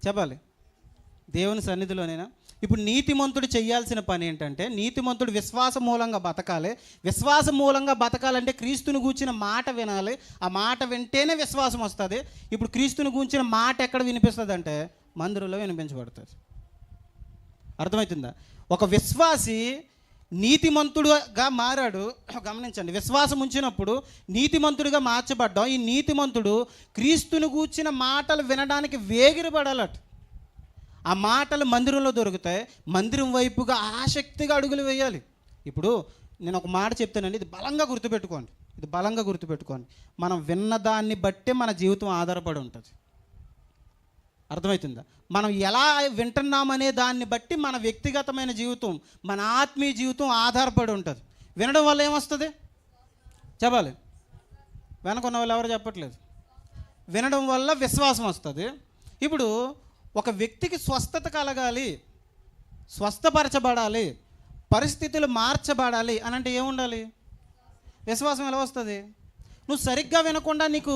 Speaker 1: చెప్పాలి. దేవుని సన్నిధిలోనేనా? ఇప్పుడు నీతిమంతుడు చేయాల్సిన పని ఏంటంటే, నీతిమంతుడు విశ్వాస మూలంగా బతకాలి. విశ్వాస మూలంగా బతకాలంటే క్రీస్తుని గూర్చిన మాట వినాలి. ఆ మాట వింటేనే విశ్వాసం వస్తుంది. ఇప్పుడు క్రీస్తుని గూర్చిన మాట ఎక్కడ వినిపిస్తుంది అంటే మందిరంలో వినిపించబడుతుంది. అర్థమవుతుందా? ఒక విశ్వాసి నీతిమంతుడుగా మారాడు. గమనించండి, విశ్వాసం ఉంచినప్పుడు నీతిమంతుడిగా మార్చబడ్డాం. ఈ నీతిమంతుడు క్రీస్తుని గూర్చిన మాటలు వినడానికి వేగిరపడాలట. ఆ మాటలు మందిరంలో దొరుకుతాయి. మందిరం వైపుగా ఆసక్తిగా అడుగులు వేయాలి. ఇప్పుడు నేను ఒక మాట చెప్తానండి, ఇది బలంగా గుర్తుపెట్టుకోండి. ఇది బలంగా గుర్తుపెట్టుకోండి. మనం విన్నదాన్ని బట్టే మన జీవితం ఆధారపడి ఉంటుంది. అర్థమవుతుందా? మనం ఎలా వింటున్నామనే దాన్ని బట్టి మన వ్యక్తిగతమైన జీవితం, మన ఆత్మీయ జీవితం ఆధారపడి ఉంటుంది. వినడం వల్ల ఏమొస్తుంది? చెప్పాలి. వెనకున్న వాళ్ళు ఎవరు చెప్పట్లేదు. వినడం వల్ల విశ్వాసం వస్తుంది. ఇప్పుడు ఒక వ్యక్తికి స్వస్థత కలగాలి, స్వస్థపరచబడాలి, పరిస్థితులు మార్చబడాలి అని అంటే ఏముండాలి? విశ్వాసం ఎలా వస్తుంది? నువ్వు సరిగ్గా వినకుండా నీకు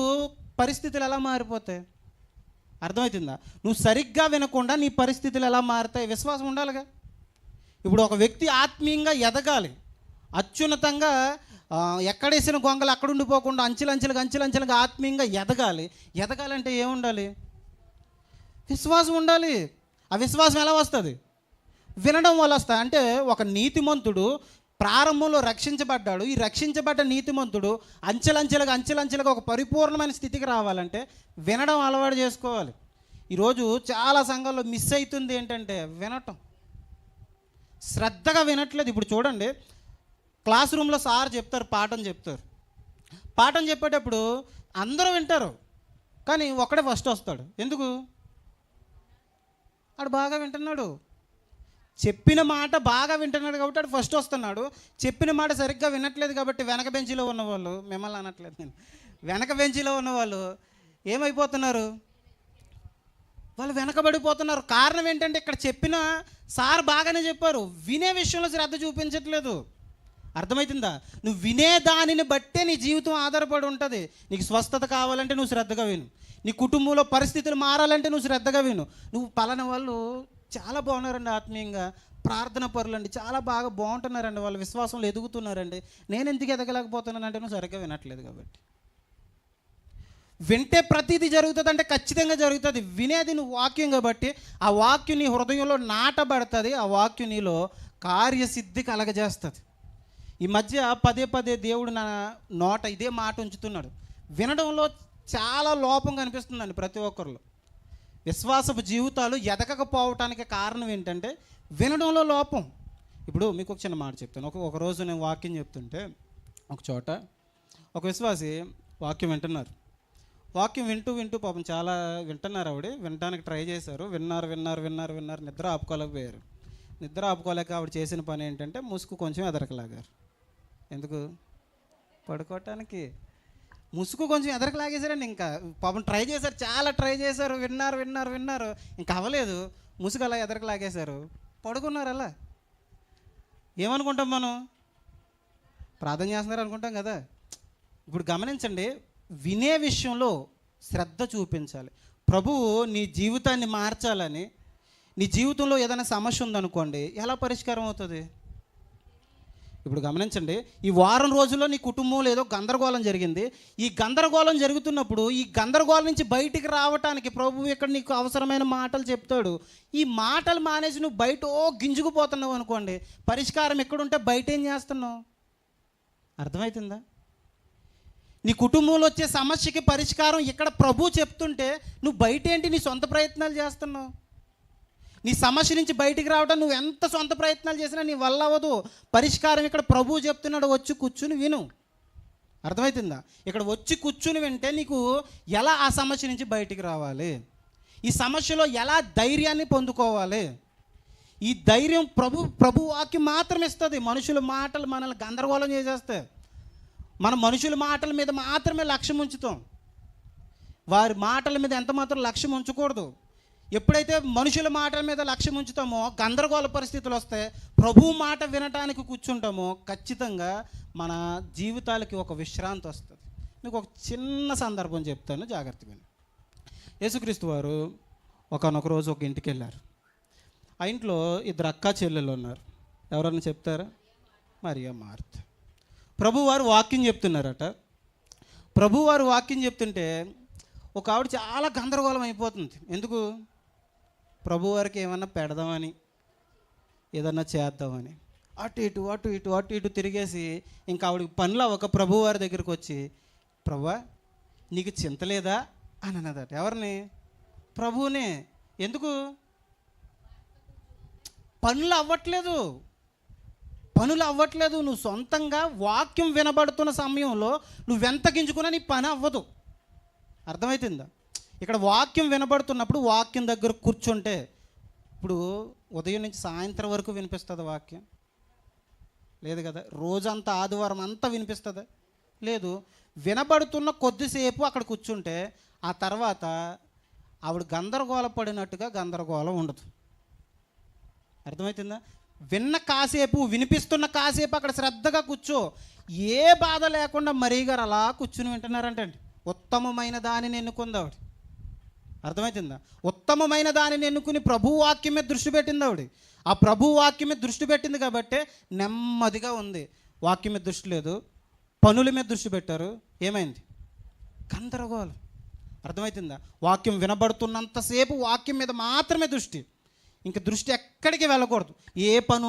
Speaker 1: పరిస్థితులు ఎలా మారిపోతాయి? అర్థమవుతుందా? నువ్వు సరిగ్గా వినకుండా నీ పరిస్థితులు ఎలా మారుతాయి? విశ్వాసం ఉండాలిగా. ఇప్పుడు ఒక వ్యక్తి ఆత్మీయంగా ఎదగాలి, అత్యున్నతంగా ఎక్కడేసిన గొంగలు అక్కడ ఉండిపోకుండా అంచెలంచెలుగా ఆత్మీయంగా ఎదగాలి. ఎదగాలంటే ఏముండాలి? విశ్వాసం ఉండాలి. ఆ విశ్వాసం ఎలా వస్తుంది? వినడం వల్ల వస్తుంది. అంటే ఒక నీతిమంతుడు ప్రారంభంలో రక్షించబడ్డాడు. ఈ రక్షించబడ్డ నీతిమంతుడు అంచెలంచెలుగా ఒక పరిపూర్ణమైన స్థితికి రావాలంటే వినడం అలవాటు చేసుకోవాలి. ఈరోజు చాలా సంఘాల్లో మిస్ అవుతుంది ఏంటంటే వినటం. శ్రద్ధగా వినట్లేదు. ఇప్పుడు చూడండి, క్లాస్ రూమ్లో సార్ చెప్తారు, పాఠం చెప్పేటప్పుడు అందరూ వింటారు, కానీ ఒక్కడే ఫస్ట్ వస్తాడు. ఎందుకు? ఆడు బాగా వింటున్నాడు. చెప్పిన మాట బాగా వింటున్నాడు కాబట్టి వాడు ఫస్ట్ వస్తున్నాడు. చెప్పిన మాట సరిగ్గా వినట్లేదు కాబట్టి వెనక బెంచీలో ఉన్నవాళ్ళు, మిమ్మల్ని అనట్లేదు నేను, వెనక బెంచీలో ఉన్నవాళ్ళు ఏమైపోతున్నారు? వాళ్ళు వెనకబడిపోతున్నారు. కారణం ఏంటంటే ఇక్కడ చెప్పిన సార్ బాగానే చెప్పారు, వినే విషయంలో శ్రద్ధ చూపించట్లేదు. అర్థమవుతుందా? నువ్వు వినే దానిని బట్టే నీ జీవితం ఆధారపడి ఉంటుంది. నీకు స్వస్థత కావాలంటే నువ్వు శ్రద్ధగా విను. నీ కుటుంబంలో పరిస్థితులు మారాలంటే నువ్వు శ్రద్ధగా విను. నువ్వు పలానా వాళ్ళు చాలా బాగున్నారండి, ఆత్మీయంగా ప్రార్థన పరులండి, చాలా బాగా బాగుంటున్నారండి, వాళ్ళ విశ్వాసంలో ఎదుగుతున్నారండి, నేను ఎందుకు ఎదగలేకపోతున్నానంటే నువ్వు సరిగ్గా వినట్లేదు. కాబట్టి వింటే ప్రతిదీ జరుగుతుంది అంటే ఖచ్చితంగా జరుగుతుంది. వినేది నువ్వు వాక్యం కాబట్టి ఆ వాక్యం నీ హృదయంలో నాటబడుతుంది, ఆ వాక్యం నీలో కార్యసిద్ధి కలగజేస్తుంది. ఈ మధ్య పదే పదే దేవుడు నా నోట ఇదే మాట ఉంచుతున్నాడు. వినడంలో చాలా లోపం కనిపిస్తుందండి ప్రతి ఒక్కరిలో. విశ్వాసపు జీవితాలు ఎదగకపోవటానికి కారణం ఏంటంటే వినడంలో లోపం. ఇప్పుడు మీకు ఒక చిన్న మాట చెప్తాను. ఒక రోజు నేను వాక్యం చెప్తుంటే ఒక చోట ఒక విశ్వాసి వాక్యం వింటున్నారు. వాక్యం వింటూ వింటూ పాపం చాలా వింటున్నారు. వినడానికి ట్రై చేశారు. విన్నారు. నిద్ర ఆపుకోలేకపోయారు. నిద్ర ఆపుకోలేక ఆవిడ చేసిన పని ఏంటంటే ముసుగు కొంచెం ఎదరకలాగారు. ఎందుకు? పడుకోవటానికి. ముసుగు కొంచెం ఎదరకలాగేశారండి. ఇంకా పాపం ట్రై చేశారు, చాలా ట్రై చేశారు. విన్నారు. ఇంకా అవ్వలేదు. ముసుగు అలా ఎదరకలాగేశారు, పడుకున్నారు. అలా ఏమనుకుంటాం మనం? ప్రార్థన చేస్తున్నారు అనుకుంటాం కదా. ఇప్పుడు గమనించండి, వినే విషయంలో శ్రద్ధ చూపించాలి. ప్రభువు నీ జీవితాన్ని మార్చాలని, నీ జీవితంలో ఏదైనా సమస్య ఉందనుకోండి, ఎలా పరిష్కారం అవుతుంది? ఇప్పుడు గమనించండి, ఈ వారం రోజుల్లో నీ కుటుంబంలో ఏదో గందరగోళం జరిగింది. ఈ గందరగోళం జరుగుతున్నప్పుడు ఈ గందరగోళం నుంచి బయటికి రావటానికి ప్రభువు ఇక్కడ నీకు అవసరమైన మాటలు చెప్తాడు. ఈ మాటలు మానేసి నువ్వు బయట గింజుకుపోతున్నావు అనుకోండి, పరిష్కారం ఎక్కడుంటే బయట ఏం చేస్తున్నావు? అర్థమవుతుందా? నీ కుటుంబంలో వచ్చే సమస్యకి పరిష్కారం ఇక్కడ ప్రభు చెప్తుంటే నువ్వు బయట ఏంటి నీ సొంత ప్రయత్నాలు చేస్తున్నావు? నీ సమస్య నుంచి బయటికి రావడం నువ్వు ఎంత సొంత ప్రయత్నాలు చేసినా నీ వల్ల అవ్వదు. పరిష్కారం ఇక్కడ ప్రభువు చెప్తున్నాడు, వచ్చి కూర్చుని విను. అర్థమవుతుందా? ఇక్కడ వచ్చి కూర్చుని వింటే నీకు ఎలా ఆ సమస్య నుంచి బయటికి రావాలి, ఈ సమస్యలో ఎలా ధైర్యాన్ని పొందుకోవాలి. ఈ ధైర్యం ప్రభు వాక్యం మాత్రం ఇస్తుంది. మనుషుల మాటలు మనల్ని గందరగోళం చేసేస్తాయి. మనం మనుషుల మాటల మీద మాత్రమే లక్ష్యం ఉంచుతాం. వారి మాటల మీద ఎంత మాత్రం లక్ష్యం ఉంచకూడదు. ఎప్పుడైతే మనుషుల మాటల మీద లక్ష్యం ఉంచుతామో గందరగోళ పరిస్థితులు వస్తాయి. ప్రభు మాట వినటానికి కూర్చుంటామో ఖచ్చితంగా మన జీవితాలకి ఒక విశ్రాంతి వస్తుంది. మీకు ఒక చిన్న సందర్భం చెప్తాను, జాగ్రత్తగా. యేసుక్రీస్తు వారు ఒకానొక రోజు ఒక ఇంటికి వెళ్ళారు. ఆ ఇంట్లో ఇద్దరు అక్కా చెల్లెలు ఉన్నారు. ఎవరన్నా చెప్తారా? మరియా, మార్త. ప్రభువారు వాక్యం చెప్తున్నారట. ప్రభువారు వాక్యం చెప్తుంటే ఒక ఆవిడ చాలా గందరగోళం అయిపోతుంది. ఎందుకు? ప్రభువారికి ఏమన్నా పెడదామని, ఏదన్నా చేద్దామని అటు ఇటు తిరిగేసి ఇంకా ఆవిడకి పనిలో ఒక ప్రభువారి దగ్గరికి వచ్చి, ప్రభువా నీకు చింత లేదా అని అన్నదట. ఎవరిని? ప్రభువునే. ఎందుకు? పనులు అవ్వట్లేదు. నువ్వు సొంతంగా వాక్యం వినబడుతున్న సమయంలో నువ్వెంత గింజుకున్నా నీ పని అవ్వదు. అర్థమవుతుందా? ఇక్కడ వాక్యం వినబడుతున్నప్పుడు వాక్యం దగ్గర కూర్చుంటే, ఇప్పుడు ఉదయం నుంచి సాయంత్రం వరకు వినిపిస్తుంది వాక్యం? లేదు కదా. రోజంతా ఆదివారం అంతా వినిపిస్తుందా? లేదు. వినబడుతున్న కొద్దిసేపు అక్కడ కూర్చుంటే ఆ తర్వాత ఆవిడ గందరగోళ పడినట్టుగా గందరగోళం ఉండదు. అర్థమవుతుందా? విన్న కాసేపు, వినిపిస్తున్న కాసేపు అక్కడ శ్రద్ధగా కూర్చో. ఏ బాధ లేకుండా మరీ గారు అలా కూర్చుని వింటున్నారంటండి. ఉత్తమమైన దానిని ఎన్నుకుంది ఆవిడ. అర్థమవుతుందా? ఉత్తమమైన దానిని ఎన్నుకుని ప్రభు వాక్యం మీద దృష్టి పెట్టింది ఆవిడ. ఆ ప్రభు వాక్యం మీద దృష్టి పెట్టింది కాబట్టి నెమ్మదిగా ఉంది. వాక్యం మీద దృష్టి లేదు, పనుల మీద దృష్టి పెట్టారు. ఏమైంది? గందరగోళం. అర్థమవుతుందా? వాక్యం వినబడుతున్నంతసేపు వాక్యం మీద మాత్రమే దృష్టి, ఇంక దృష్టి ఎక్కడికి వెళ్ళకూడదు. ఏ పని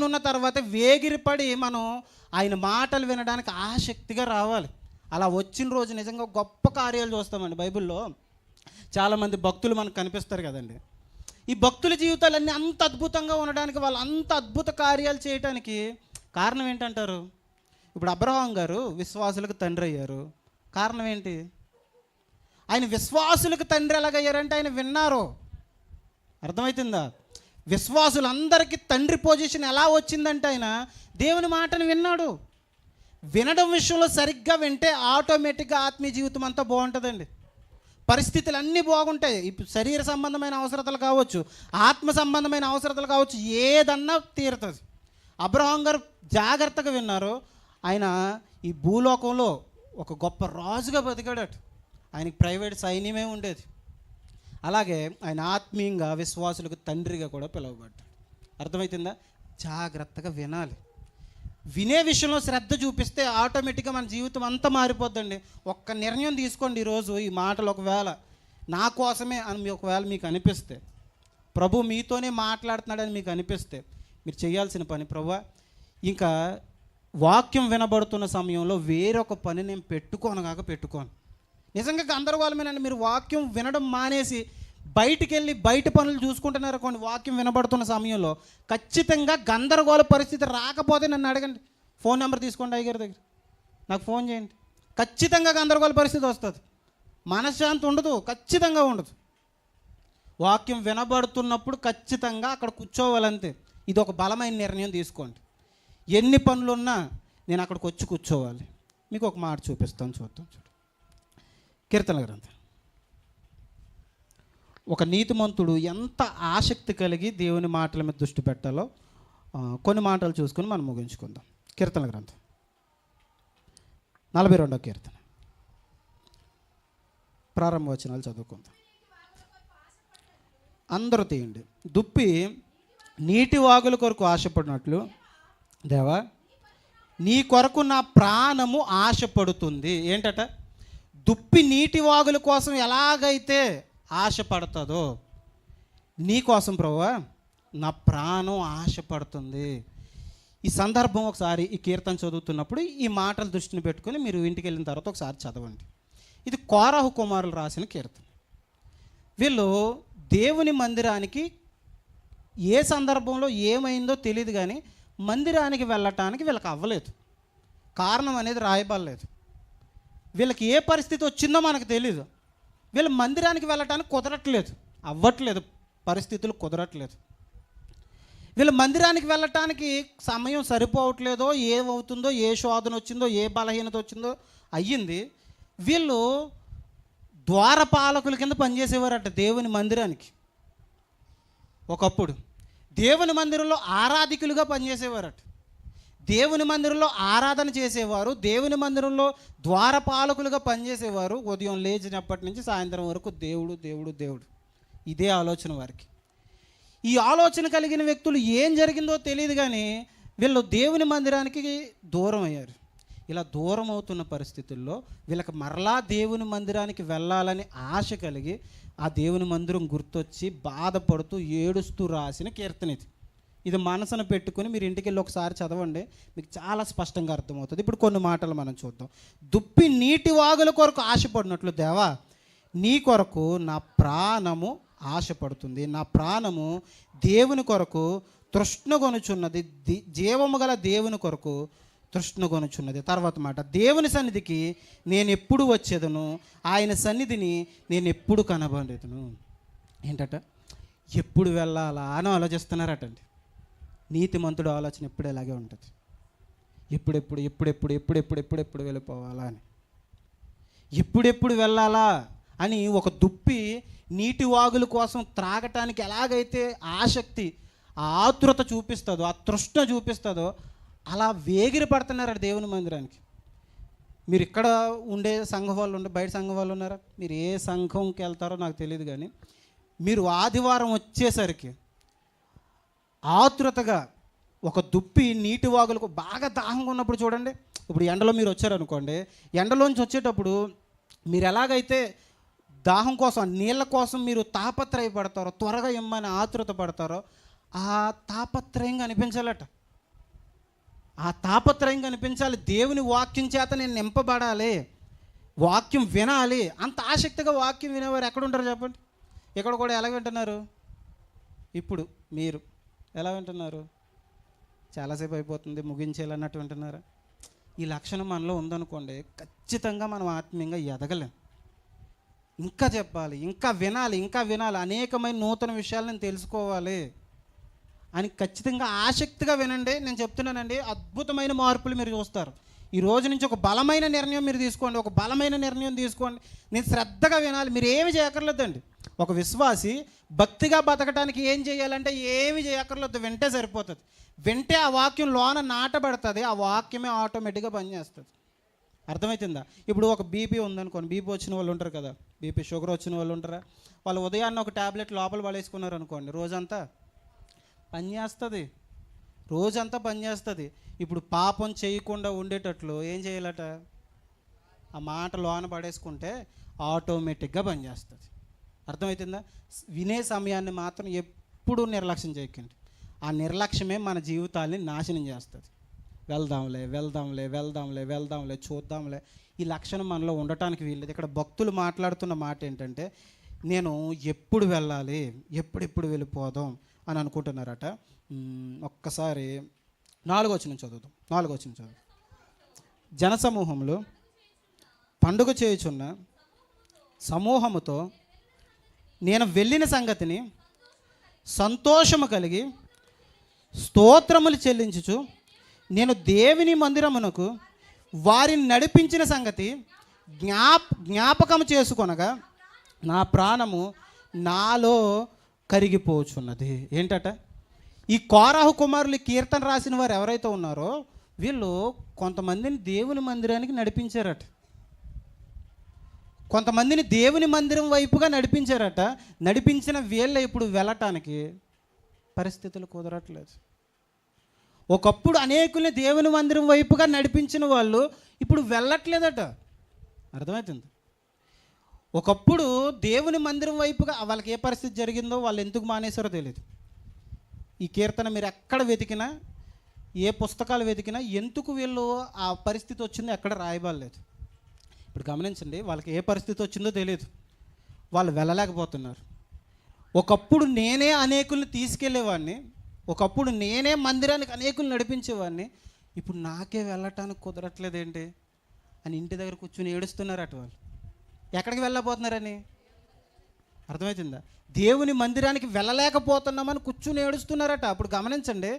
Speaker 1: ఉన్న తర్వాతే వేగిరిపడి మనం ఆయన మాటలు వినడానికి ఆసక్తిగా రావాలి. అలా వచ్చిన రోజు నిజంగా గొప్ప కార్యాలు చూస్తామండి. బైబిల్లో చాలామంది భక్తులు మనకు కనిపిస్తారు కదండి. ఈ భక్తుల జీవితాలన్నీ అంత అద్భుతంగా ఉండడానికి, వాళ్ళు అంత అద్భుత కార్యాలు చేయడానికి కారణం ఏంటంటారు? ఇప్పుడు అబ్రహాం గారు విశ్వాసులకు తండ్రి అయ్యారు. కారణం ఏంటి? ఆయన విశ్వాసులకు తండ్రి ఎలాగయ్యారంటే ఆయన విన్నారు. అర్థమవుతుందా? విశ్వాసులందరికీ తండ్రి పొజిషన్ ఎలా వచ్చిందంటే ఆయన దేవుని మాటను విన్నాడు. వినడం విషయంలో సరిగ్గా వింటే ఆటోమేటిక్గా ఆత్మీయ జీవితం అంతా బాగుంటుందండి. పరిస్థితులు అన్నీ బాగుంటాయి. ఇప్పుడు శరీర సంబంధమైన అవసరతలు కావచ్చు, ఆత్మ సంబంధమైన అవసరతలు కావచ్చు, ఏదన్నా తీరుతుంది. అబ్రహాం గారు జాగ్రత్తగా విన్నారు. ఆయన ఈ భూలోకంలో ఒక గొప్ప రాజుగా బతికాడట. ఆయనకి ప్రైవేట్ సైన్యమే ఉండేది. అలాగే ఆయన ఆత్మీయంగా విశ్వాసులకు తండ్రిగా కూడా పిలువబడ్డాడు. అర్థమవుతుందా? జాగ్రత్తగా వినాలి. వినే విషయంలో శ్రద్ధ చూపిస్తే ఆటోమేటిక్గా మన జీవితం అంతా మారిపోద్దండి. ఒక్క నిర్ణయం తీసుకోండి ఈరోజు. ఈ మాటలు ఒకవేళ నా కోసమే అని ఒకవేళ మీకు అనిపిస్తే ప్రభు మీతోనే మాట్లాడుతున్నాడని మీకు అనిపిస్తే మీరు చేయాల్సిన పని, ప్రభువా ఇంకా వాక్యం వినబడుతున్న సమయంలో వేరొక పని నేను పెట్టుకోను. నిజంగా గందరగోళమేనండి. మీరు వాక్యం వినడం మానేసి బయటికి వెళ్ళి బయట పనులు చూసుకుంటున్నారు కొన్ని వాక్యం వినబడుతున్న సమయంలో ఖచ్చితంగా గందరగోళ పరిస్థితి రాకపోతే నన్ను అడగండి. ఫోన్ నెంబర్ తీసుకోండి అయ్యగారి దగ్గర, నాకు ఫోన్ చేయండి. ఖచ్చితంగా గందరగోళ పరిస్థితి వస్తుంది. మనశ్శాంతి ఉండదు, ఖచ్చితంగా ఉండదు. వాక్యం వినబడుతున్నప్పుడు ఖచ్చితంగా అక్కడ కూర్చోవాలంతే. ఇది ఒక బలమైన నిర్ణయం తీసుకోండి. ఎన్ని పనులున్నా నేను అక్కడికి వచ్చి కూర్చోవాలి. మీకు ఒక మాట చూపిస్తాను, చూద్దాం. కీర్తనల గ్రంథం. ఒక నీతిమంతుడు ఎంత ఆసక్తి కలిగి దేవుని మాటల మీద దృష్టి పెట్టాలో కొన్ని మాటలు చూసుకొని మనం ముగించుకుందాం. కీర్తనల గ్రంథం 42వ కీర్తన ప్రారంభ వచనాలు చదువుకుందాం. అందరూ తీయండి. దుప్పి నీటి వాగుల కొరకు ఆశపడినట్లు దేవా నీ కొరకు నా ప్రాణము ఆశపడుతుంది. ఏంటట? దుప్పి నీటి వాగుల కోసం ఎలాగైతే ఆశపడుతుందో నీ కోసం ప్రభువా నా ప్రాణం ఆశపడుతుంది. ఈ సందర్భం ఒకసారి ఈ కీర్తన చదువుతున్నప్పుడు ఈ మాటలు దృష్టిని పెట్టుకొని మీరు ఇంటికి వెళ్ళిన తర్వాత ఒకసారి చదవండి. ఇది కోరాహు కుమారులు రాసిన కీర్తన. వీళ్ళు దేవుని మందిరానికి ఏ సందర్భంలో ఏమైందో తెలియదు, కానీ మందిరానికి వెళ్ళటానికి వీళ్ళకి అవ్వలేదు. కారణం అనేది రాయబడలేదు. వీళ్ళకి ఏ పరిస్థితి వచ్చిందో మనకు తెలీదు. వీళ్ళు మందిరానికి వెళ్ళటానికి అవ్వట్లేదు, పరిస్థితులు కుదరట్లేదు. వీళ్ళు మందిరానికి వెళ్ళటానికి సమయం సరిపోవట్లేదో, ఏమవుతుందో, ఏ శోధన వచ్చిందో, ఏ బలహీనత వచ్చిందో అయ్యింది. వీళ్ళు ద్వారపాలకుల కింద పనిచేసేవారట దేవుని మందిరానికి. ఒకప్పుడు దేవుని మందిరంలో ఆరాధికులుగా పనిచేసేవారట. దేవుని మందిరంలో ఆరాధన చేసేవారు, దేవుని మందిరంలో ద్వారపాలకులుగా పనిచేసేవారు. ఉదయం లేచినప్పటి నుంచి సాయంత్రం వరకు దేవుడు దేవుడు దేవుడు, ఇదే ఆలోచన వారికి. ఈ ఆలోచన కలిగిన వ్యక్తులు ఏం జరిగిందో తెలియదు, కానీ వీళ్ళు దేవుని మందిరానికి దూరం అయ్యారు. ఇలా దూరం అవుతున్న పరిస్థితుల్లో వీళ్ళకి మరలా దేవుని మందిరానికి వెళ్ళాలని ఆశ కలిగి ఆ దేవుని మందిరం గుర్తొచ్చి బాధపడుతూ ఏడుస్తూ రాసిన కీర్తన ఇది. ఇది మనసును పెట్టుకుని మీరు ఇంటికి వెళ్ళి ఒకసారి చదవండి, మీకు చాలా స్పష్టంగా అర్థమవుతుంది. ఇప్పుడు కొన్ని మాటలు మనం చూద్దాం. దుప్పి నీటి వాగుల కొరకు ఆశపడినట్లు దేవా నీ కొరకు నా ప్రాణము ఆశపడుతుంది. నా ప్రాణము దేవుని కొరకు తృష్ణగొనుచున్నది, జీవము గల దేవుని కొరకు తృష్ణగొనుచున్నది. తర్వాత మాట, దేవుని సన్నిధికి నేను ఎప్పుడు వచ్చేదను, ఆయన సన్నిధిని నేను ఎప్పుడు కనబడేదను. ఏంటట? ఎప్పుడు వెళ్ళాలా అని ఆలోచిస్తున్నారటండి. నీతిమంతుడు ఆలోచన ఎప్పుడు ఇలాగే ఉంటుంది. ఎప్పుడెప్పుడు వెళ్ళిపోవాలా అని, ఎప్పుడెప్పుడు వెళ్ళాలా అని ఒక దుప్పి నీటి వాగుల కోసం త్రాగటానికి ఎలాగైతే ఆసక్తి, ఆ ఆతృత చూపిస్తుందో, ఆ తృష్ణ చూపిస్తుందో, అలా వేగిరి పడుతున్నారు దేవుని మందిరానికి. మీరు ఇక్కడ ఉండే సంఘం వాళ్ళు ఉండే, బయట సంఘం వాళ్ళు ఉన్నారా? మీరు ఏ సంఘంకి వెళ్తారో నాకు తెలియదు, కానీ మీరు ఆదివారం వచ్చేసరికి ఆతృతగా ఒక దుప్పి నీటి వాగులకు బాగా దాహంగా ఉన్నప్పుడు చూడండి. ఇప్పుడు ఎండలో మీరు వచ్చారనుకోండి, ఎండలోంచి వచ్చేటప్పుడు మీరు ఎలాగైతే దాహం కోసం, నీళ్ళ కోసం మీరు తాపత్రయపడతారో, త్వరగా ఇమ్మని ఆతృత పడతారో, ఆ తాపత్రయం కనిపించాలట. ఆ తాపత్రయం కనిపించాలి. దేవుని వాక్యం చేత నేను నింపబడాలి, వాక్యం వినాలి. అంత ఆసక్తిగా వాక్యం వినేవారు ఎక్కడుంటారు చెప్పండి? ఇక్కడ కూడా ఎలా వింటున్నారు? ఇప్పుడు మీరు ఎలా వింటున్నారు? చాలాసేపు అయిపోతుంది ముగించేయాలన్నట్టు వింటున్నారా? ఈ లక్షణం మనలో ఉందనుకోండి, ఖచ్చితంగా మనం ఆత్మీయంగా ఎదగలేం. ఇంకా చెప్పాలి, ఇంకా వినాలి, అనేకమైన నూతన విషయాలు నేను తెలుసుకోవాలి అని ఖచ్చితంగా ఆసక్తిగా వినండి. నేను చెప్తున్నానండి, అద్భుతమైన మార్పులు మీరు చూస్తారు. ఈ రోజు నుంచి ఒక బలమైన నిర్ణయం మీరు తీసుకోండి, ఒక బలమైన నిర్ణయం తీసుకోండి. నేను శ్రద్ధగా వినాలి. మీరు ఏమి చేయక్కర్లేదండి. ఒక విశ్వాసి భక్తిగా బతకడానికి ఏం చేయాలంటే ఏమి చేయక్కర్లేదు, వింటే సరిపోతుంది. వింటే ఆ వాక్యం లోన నాటబడుతుంది, ఆ వాక్యమే ఆటోమేటిక్గా పనిచేస్తుంది. అర్థమవుతుందా? ఇప్పుడు ఒక బీపీ ఉందనుకోండి, బీపీ వచ్చిన వాళ్ళు ఉంటారు కదా, బీపీ షుగర్ వచ్చిన వాళ్ళు ఉంటారా? వాళ్ళు ఉదయాన్నే ఒక ట్యాబ్లెట్ లోపల పడేసుకున్నారు అనుకోండి, రోజంతా పనిచేస్తుంది. ఇప్పుడు పాపం చేయకుండా ఉండేటట్లు ఏం చేయాలట? ఆ మాట లోన పడేసుకుంటే ఆటోమేటిక్గా పనిచేస్తుంది. అర్థమవుతుందా? వినే సమయాన్ని మాత్రం ఎప్పుడు నిర్లక్ష్యం చేయకండి. ఆ నిర్లక్ష్యమే మన జీవితాన్ని నాశనం చేస్తుంది. వెళ్దాంలే వెళ్దాంలే వెళ్దాంలే వెళ్దాంలే చూద్దాంలే, ఈ లక్షణం మనలో ఉండటానికి వీల్లేదు. ఇక్కడ భక్తులు మాట్లాడుతున్న మాట ఏంటంటే, నేను ఎప్పుడు వెళ్ళాలి, ఎప్పుడెప్పుడు వెళ్ళిపోదాం అని అనుకుంటున్నారట. ఒక్కసారి 4వ వచనం చదువుదాం. 4వ వచనం చదువు. జనసమూహంలో పండుగ చేయుచున్న సమూహముతో నేను వెళ్ళిన సంగతిని సంతోషము కలిగి స్తోత్రములు చెల్లించుచు నేను దేవుని మందిరమునకు వారిని నడిపించిన సంగతి జ్ఞాపకం చేసుకొనగా నా ప్రాణము నాలో కరిగిపోచున్నది. ఏంటట? ఈ కోరాహు కుమారులు కీర్తన రాసిన వారు ఎవరైతే ఉన్నారో వీళ్ళు కొంతమందిని దేవుని మందిరానికి నడిపించారట, కొంతమందిని దేవుని మందిరం వైపుగా నడిపించారట. నడిపించిన వీళ్ళ ఇప్పుడు వెళ్ళటానికి పరిస్థితులు కుదరట్లేదు. ఒకప్పుడు అనేకుల్ని దేవుని మందిరం వైపుగా నడిపించిన వాళ్ళు ఇప్పుడు వెళ్ళట్లేదట. అర్థమవుతుంది? ఒకప్పుడు దేవుని మందిరం వైపుగా వాళ్ళకి ఏ పరిస్థితి జరిగిందో, వాళ్ళు ఎందుకు మానేశారో తెలియదు. ఈ కీర్తన మీరు ఎక్కడ వెతికినా, ఏ పుస్తకాలు వెతికినా ఎందుకు వీళ్ళు ఆ పరిస్థితి వచ్చిందో ఎక్కడ రాయబాలేదు. ఇప్పుడు గమనించండి, వాళ్ళకి ఏ పరిస్థితి వచ్చిందో తెలియదు, వాళ్ళు వెళ్ళలేకపోతున్నారు. ఒకప్పుడు నేనే అనేకుల్ని తీసుకెళ్ళేవాడిని, ఒకప్పుడు నేనే మందిరానికి అనేకులు నడిపించేవాడిని, ఇప్పుడు నాకే వెళ్ళటానికి కుదరట్లేదేంటి అని ఇంటి దగ్గర కూర్చొని ఏడుస్తున్నారట. వాళ్ళు ఎక్కడికి వెళ్ళబోతున్నారని అర్థమవుతుందా? దేవుని మందిరానికి వెళ్ళలేకపోతున్నామని కూర్చుని ఏడుస్తున్నారట. అప్పుడు గమనించండి,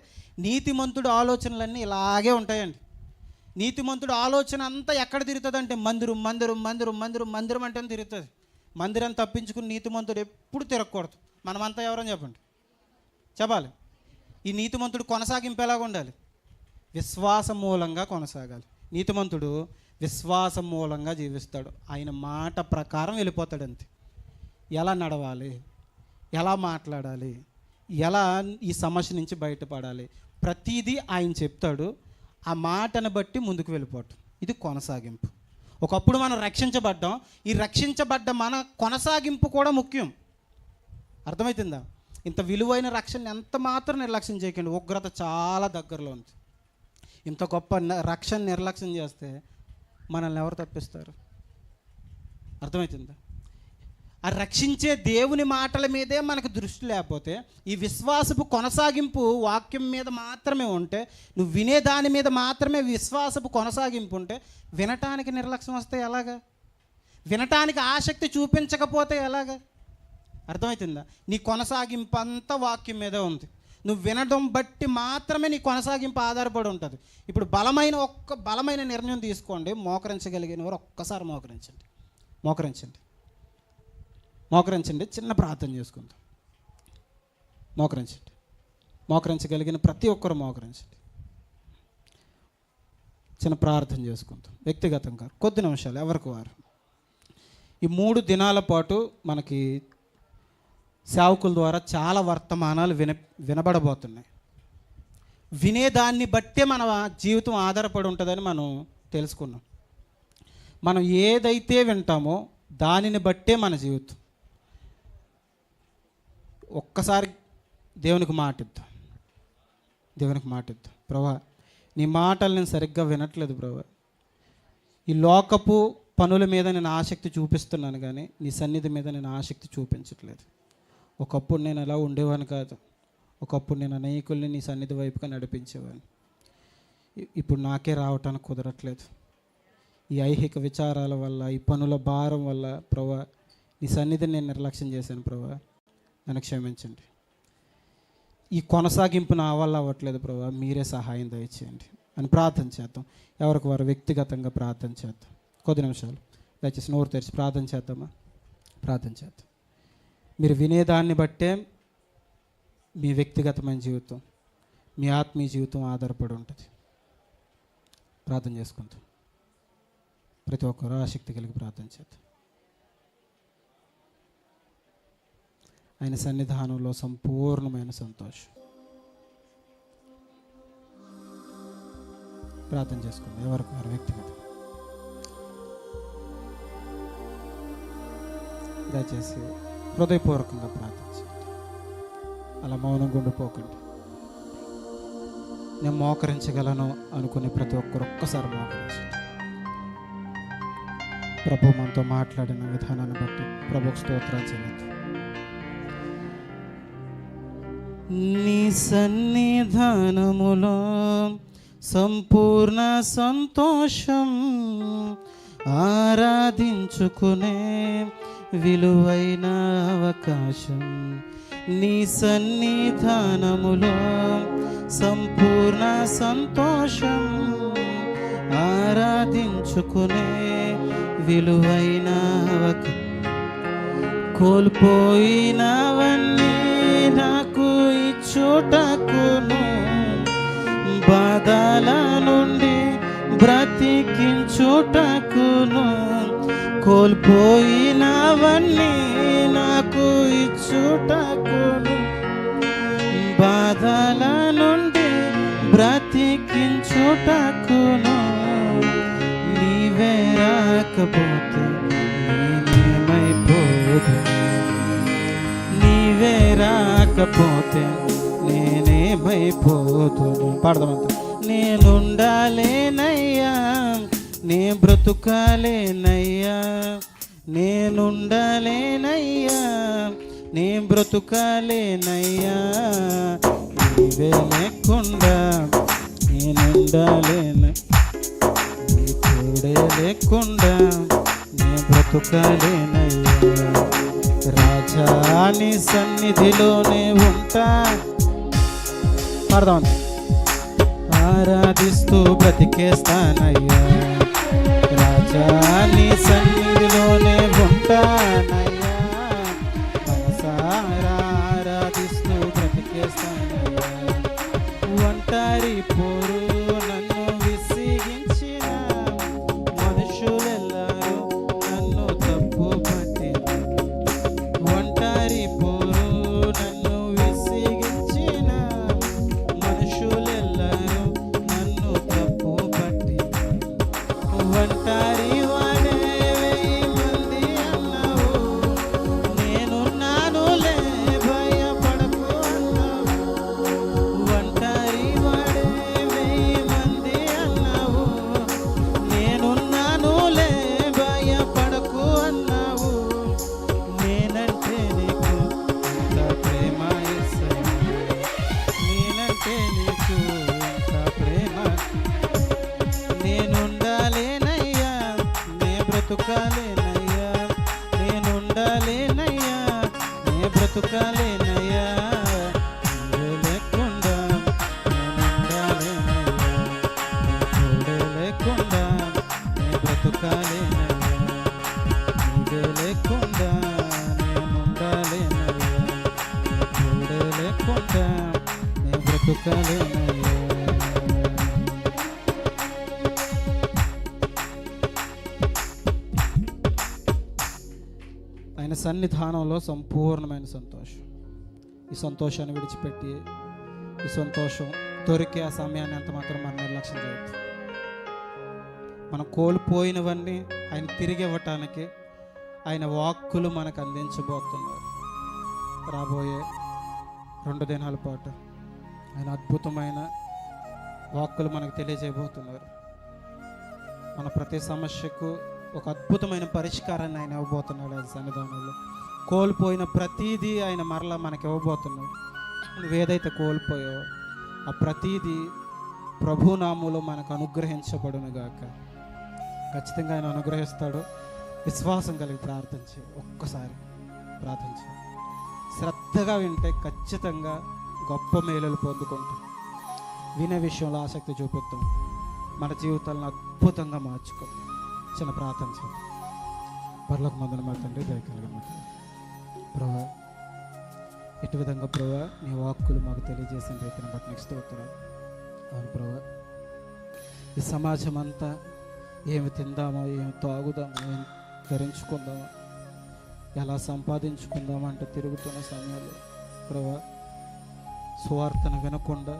Speaker 1: నీతిమంతుడు ఆలోచనలన్నీ ఇలాగే ఉంటాయండి. నీతిమంతుడు ఆలోచన అంతా ఎక్కడ తిరుగుతుందంటే మందిరం మందిరం మందిరం మందిరం మందిరం అంటే తిరుగుతుంది. మందిరం తప్పించుకుని నీతిమంతుడు ఎప్పుడు తిరగకూడదు. మనమంతా ఎవరని చెప్పండి, చెప్పాలి. ఈ నీతిమంతుడు కొనసాగింపు ఎలాగ ఉండాలి? విశ్వాసం మూలంగా కొనసాగాలి. నీతిమంతుడు విశ్వాసం మూలంగా జీవిస్తాడు. ఆయన మాట ప్రకారం వెళ్ళిపోతాడు అంతే. ఎలా నడవాలి, ఎలా మాట్లాడాలి, ఎలా ఈ సమస్య నుంచి బయటపడాలి, ప్రతిదీ ఆయన చెప్తాడు. ఆ మాటను బట్టి ముందుకు వెళ్ళిపోవటం, ఇది కొనసాగింపు. ఒకప్పుడు మనం రక్షించబడ్డాం, ఈ రక్షించబడ్డ మన కొనసాగింపు కూడా ముఖ్యం. అర్థమవుతుందా? ఇంత విలువైన రక్షణ ఎంత మాత్రం నిర్లక్ష్యం చేయకండి. ఉగ్రత చాలా దగ్గరలో ఉంది. ఇంత గొప్ప రక్షణ నిర్లక్ష్యం చేస్తే మనల్ని ఎవరు తప్పిస్తారు? అర్థమవుతుందా? ఆ రక్షించే దేవుని మాటల మీదే మనకు దృష్టి లేకపోతే, ఈ విశ్వాసపు కొనసాగింపు వాక్యం మీద మాత్రమే ఉంటే, నువ్వు వినే దాని మీద మాత్రమే విశ్వాసపు కొనసాగింపు ఉంటే, వినటానికి నిర్లక్ష్యం వస్తే ఎలాగా? వినటానికి ఆసక్తి చూపించకపోతే ఎలాగా? అర్థమవుతుందా? నీ కొనసాగింపు అంతా వాక్యం మీదే ఉంది. నువ్వు వినడం బట్టి మాత్రమే నీ కొనసాగింపు ఆధారపడి ఉంటుంది. ఇప్పుడు బలమైన నిర్ణయం తీసుకోండి. మోకరించగలిగిన వారు ఒక్కసారి మోకరించండి. మోకరించండి, మోకరించండి. చిన్న ప్రార్థన చేసుకుందాం. మోకరించండి. మోకరించగలిగిన ప్రతి ఒక్కరు మోకరించండి. చిన్న ప్రార్థన చేసుకుందాం వ్యక్తిగతంగా కొద్ది నిమిషాలు ఎవరికి వారు. ఈ 3 దినాల పాటు మనకి సేవకుల ద్వారా చాలా వర్తమానాలు వినబడబోతున్నాయి. వినేదాన్ని బట్టే మన జీవితం ఆధారపడి ఉంటుందని మనం తెలుసుకున్నాం. మనం ఏదైతే వింటామో దానిని బట్టే మన జీవితం. ఒక్కసారి దేవునికి మాటిద్దాం. దేవునికి మాటిద్దాం. ప్రభా, నీ మాటలు నేను సరిగ్గా వినట్లేదు ప్రభా. ఈ లోకపు పనుల మీద నేను ఆసక్తి చూపిస్తున్నాను, కానీ నీ సన్నిధి మీద నేను ఆసక్తి చూపించట్లేదు. ఒకప్పుడు నేను అలా ఉండేవాని కాదు. ఒకప్పుడు నేను అనేకుల్ని నీ సన్నిధి వైపుగా నడిపించేవాడిని. ఇప్పుడు నాకే రావటానికి కుదరట్లేదు. ఈ ఐహిక విచారాల వల్ల, ఈ పనుల భారం వల్ల ప్రభా, నీ సన్నిధిని నేను నిర్లక్ష్యం చేశాను ప్రభా, నన్ను క్షమించండి. ఈ కొనసాగింపు నా వల్ల అవ్వట్లేదు ప్రభా, మీరే సహాయం దయచేయండి అని ప్రార్థన చేద్దాం. ఎవరికి వారు వ్యక్తిగతంగా ప్రార్థన చేద్దాం. కొద్ది నిమిషాలు దయచేసి నోరు తెరిచి ప్రార్థన చేద్దామా? ప్రార్థన చేద్దాం. మీరు వినేదాన్ని బట్టే మీ వ్యక్తిగతమైన జీవితం, మీ ఆత్మీయ జీవితం ఆధారపడి ఉంటుంది. ప్రార్థన చేసుకుందాం. ప్రతి ఒక్కరూ ఆసక్తి కలిగి ప్రార్థన చేద్దాం. ఆయన సన్నిధానంలో సంపూర్ణమైన సంతోషం. ప్రార్థన చేసుకుందాం. ఎవరికి వారు వ్యక్తిగతం. దయచేసి హృదయపూర్వకంగా ప్రార్థించండి. అలా మౌనంగా ఉండిపోకండి. నేను మోకరించగలను అనుకునే ప్రతి ఒక్కరు ఒక్కసారి మోకరించండి. ప్రభు మనతో మాట్లాడిన విధానాన్ని బట్టి ప్రభుకు స్తోత్రాలు చెల్లిద్దాం. నీ సన్నిధానములో సంపూర్ణ సంతోషం, ఆరాధించుకునే విలువైన అవకాశం. నీ సన్నిధానములో సంపూర్ణ సంతోషం, ఆరాధించుకునే విలువైన అవకాశం. కోల్పోయినవన్నీ నాకు ఇచ్చుటకును, బాధల నుండి బ్రతికించుటకును. కోల్పోయినవన్నీ నాకు ఇచ్చుటకును, బాధల నుండి బ్రతికించుటకును. నీవే రాకపోతే నేనేమైపోదు, నీవే రాకపోతే నేనేమైపోతును. పాడదామంతా. నేనుండాలేనయ్యా, నే బ్రతుకాలేనయ్యా, నేనుండాలేనయ్యా, నే బ్రతుకాలేనయ్యా. నీవే లేకుండా నేనుండాలేన, నీ తోడే లేకుండా నే బ్రతుకాలేనయ్యా. రాజా నీ సన్నిధిలోనే ఉంటా. పాడదాం. ఆరాధిస్తూ బ్రతికేస్తానయ్యా, రాజా నీ సన్నిధిలోనే ఉంటానయ్యా. మనసారా ఆరాధిస్తూ బ్రతికేస్తానయ్యా. ఒంటరి పోరు నన్ను విసిగించిన మనుషులెల్లరూ నన్ను తప్పు పట్టిన. ఒంటరి పోరు నన్ను విసిగించిన మనుషులెల్లరూ నన్ను తప్పు పట్టిన. ఒంటరి వాడే వెయ్యి మంది అన్నావు, నేనున్నానులే భయపడకు అన్నావు. ఒంటరి వాడే వెయ్యి మంది అన్నావు, నేనున్నానులే భయపడకు అన్నావు. నేనంటే నీకు ఎంత ప్రేమ యేసయ్యా, నేనంటే నీకు ఎంత ప్రేమ. నేనుండాలేనయ్యా, నే బ్రతుకాలేనయ్యా, నేనుండాలేనయ్యా, నే బ్రతుకాలేనయ్యా. నీవే లేకుండా నేనుండాలేనయ్యా, నీ తోడే లేకుండా నే బ్రతుకాలేనయ్యా. నీవే లేకుండా నేనుండాలేనయ్యా, నీ తోడే లేకుండా నే బ్రతుకాలేనయ్యా. ఆయన సన్నిధానంలో సంపూర్ణమైన సంతోషం. ఈ సంతోషాన్ని విడిచిపెట్టి ఈ సంతోషం దొరికే ఆ సమయాన్ని ఎంత మాత్రం మనం నిర్లక్ష్యం చేయొద్దు. మనం కోల్పోయినవన్నీ ఆయన తిరిగి ఇవ్వటానికి ఆయన వాక్కులు మనకు అందించబోతున్నారు. రాబోయే 2 దినాల పాటు ఆయన అద్భుతమైన వాక్కులు మనకు తెలియజేయబోతున్నారు. మన ప్రతి సమస్యకు ఒక అద్భుతమైన పరిష్కారాన్ని ఆయన ఇవ్వబోతున్నాడు. ఆయన సన్నిధానంలో కోల్పోయిన ప్రతీదీ ఆయన మరలా మనకి ఇవ్వబోతున్నాడు. నువ్వేదైతే కోల్పోయావో ఆ ప్రతీదీ ప్రభునామములో మనకు అనుగ్రహించబడును గాక. ఖచ్చితంగా ఆయన అనుగ్రహిస్తాడు. విశ్వాసం కలిగి ప్రార్థన చేయి. ఒక్కసారి ప్రార్థన చేయి. శ్రద్ధగా వింటే ఖచ్చితంగా గొప్ప మేలులు పొందుకుంటాం. వినే విషయంలో ఆసక్తి చూపిద్దాం. మన జీవితాలను అద్భుతంగా మార్చుకుందాం. చిన్న ప్రార్థన చేయండి. పరలోక మందున మా తండ్రి, దయ కలిగిన ప్రభా, ఇటు విధంగా ప్రభా నీ వాక్కులు మాకు తెలియజేసిన రీతిని బట్టి నీకు స్తోత్రాలు. అవును ప్రభా, ఈ సమాజం అంతా ఏమి తిందామో, ఏమి తాగుదామో, ఏం ధరించుకుందామో, ఎలా సంపాదించుకుందామో అంటే తిరుగుతున్న సమయంలో ప్రభా సువార్తను వినకుండా,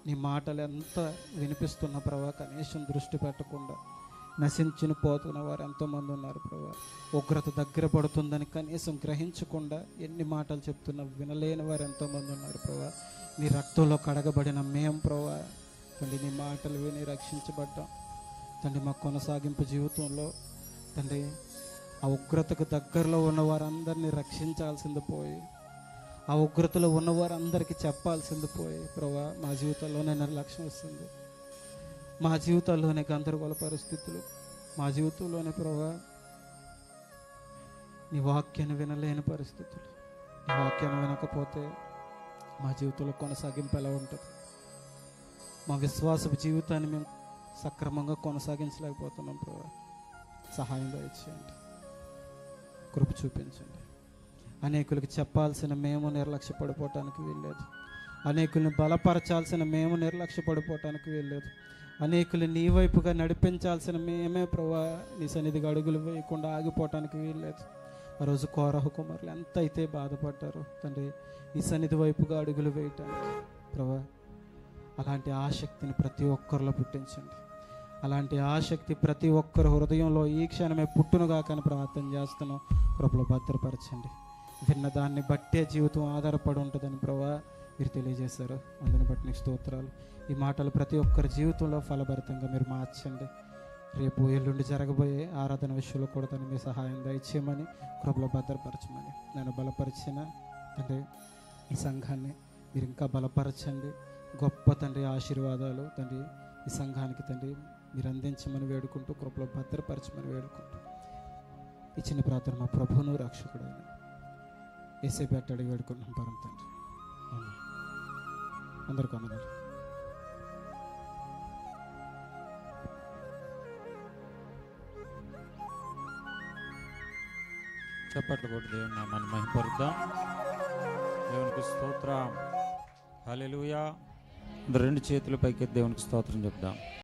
Speaker 1: నీ మాటలు ఎంత వినిపిస్తున్న ప్రభా కనీసం దృష్టి పెట్టకుండా నశించిన పోతున్న వారు ఎంతోమంది ఉన్నారు ప్రభా. ఉగ్రత దగ్గర పడుతుందని కనీసం గ్రహించకుండా ఎన్ని మాటలు చెప్తున్నా వినలేని వారు ఎంతోమంది ఉన్నారు ప్రభా. నీ రక్తంలో కడగబడిన మేము ప్రభా తండ్రి నీ మాటలు విని రక్షించబడ్డాం తండ్రి. మా కొనసాగింపు జీవితంలో తండ్రి ఆ ఉగ్రతకు దగ్గరలో ఉన్న వారందరినీ రక్షించాల్సింది పోయి, ఆ ఉగ్రతలో ఉన్నవారందరికీ చెప్పాల్సింది పోయి ప్రభా మా జీవితంలోనే నిర్లక్ష్యం వస్తుంది. మా జీవితాల్లోనే గందరగోళ పరిస్థితులు, మా జీవితంలోనే ప్రభా నీ వాక్యాన్ని వినలేని పరిస్థితులు. నీ వాక్యాన్ని వినకపోతే మా జీవితంలో కొనసాగింపు ఎలా ఉంటుంది? మా విశ్వాసపు జీవితాన్ని మేము సక్రమంగా కొనసాగించలేకపోతున్నాం ప్రభా. సహాయంగా ఇచ్చేయండి, కృప చూపించండి. అనేకులకు చెప్పాల్సిన మేము నిర్లక్ష్య పడిపోవటానికి వీల్లేదు. అనేకుల్ని బలపరచాల్సిన మేము నిర్లక్ష్య పడిపోవటానికి వీల్లేదు. అనేకులు నీ వైపుగా నడిపించాల్సిన మేమే ప్రభా నీ సన్నిధిగా అడుగులు వేయకుండా ఆగిపోవటానికి వీల్లేదు. ఆ రోజు కోరహు కుమారులు ఎంత అయితే బాధపడ్డారో తండ్రి నీ సన్నిధి వైపుగా అడుగులు వేయటానికి ప్రభా అలాంటి ఆసక్తిని ప్రతి ఒక్కరిలో పుట్టించండి. అలాంటి ఆసక్తి ప్రతి ఒక్కరి హృదయంలో ఈ క్షణమే పుట్టునుగా కానీ ప్రార్థన చేస్తున్నాం. కృపలో భద్రపరచండి. విన్న దాన్ని బట్టే జీవితం ఆధారపడి ఉంటుందని ప్రభా మీరు తెలియజేశారు. అందుని బట్టి నీకు స్తోత్రాలు. ఈ మాటలు ప్రతి ఒక్కరి జీవితంలో ఫలభరితంగా మీరు మార్చండి. రేపు ఎల్లుండి జరగబోయే ఆరాధన విషయంలో కూడా తను మీ సహాయం దయచేయమని కృపలో భద్రపరచమని నేను బలపరిచిన తండ్రి ఈ సంఘాన్ని మీరు ఇంకా బలపరచండి. గొప్ప తండ్రి ఆశీర్వాదాలు తండ్రి ఈ సంఘానికి తండ్రి మీరు అందించమని వేడుకుంటూ కృపలో భద్రపరచమని వేడుకుంటూ ఈ చిన్న ప్రార్థన మా ప్రభువును రక్షకుడైన యేసయ్య పేరిట అడిగి వేడుకుంటున్నాం పరమ తండ్రి. అందరికీ వందనాలు.
Speaker 2: చప్పట్లు కొట్టి దేవుని నామాన్ని మహిమపరుద్దాం. దేవునికి స్తోత్రం. హల్లెలూయా. రెండు చేతుల పైకి దేవునికి స్తోత్రం చెప్దాం.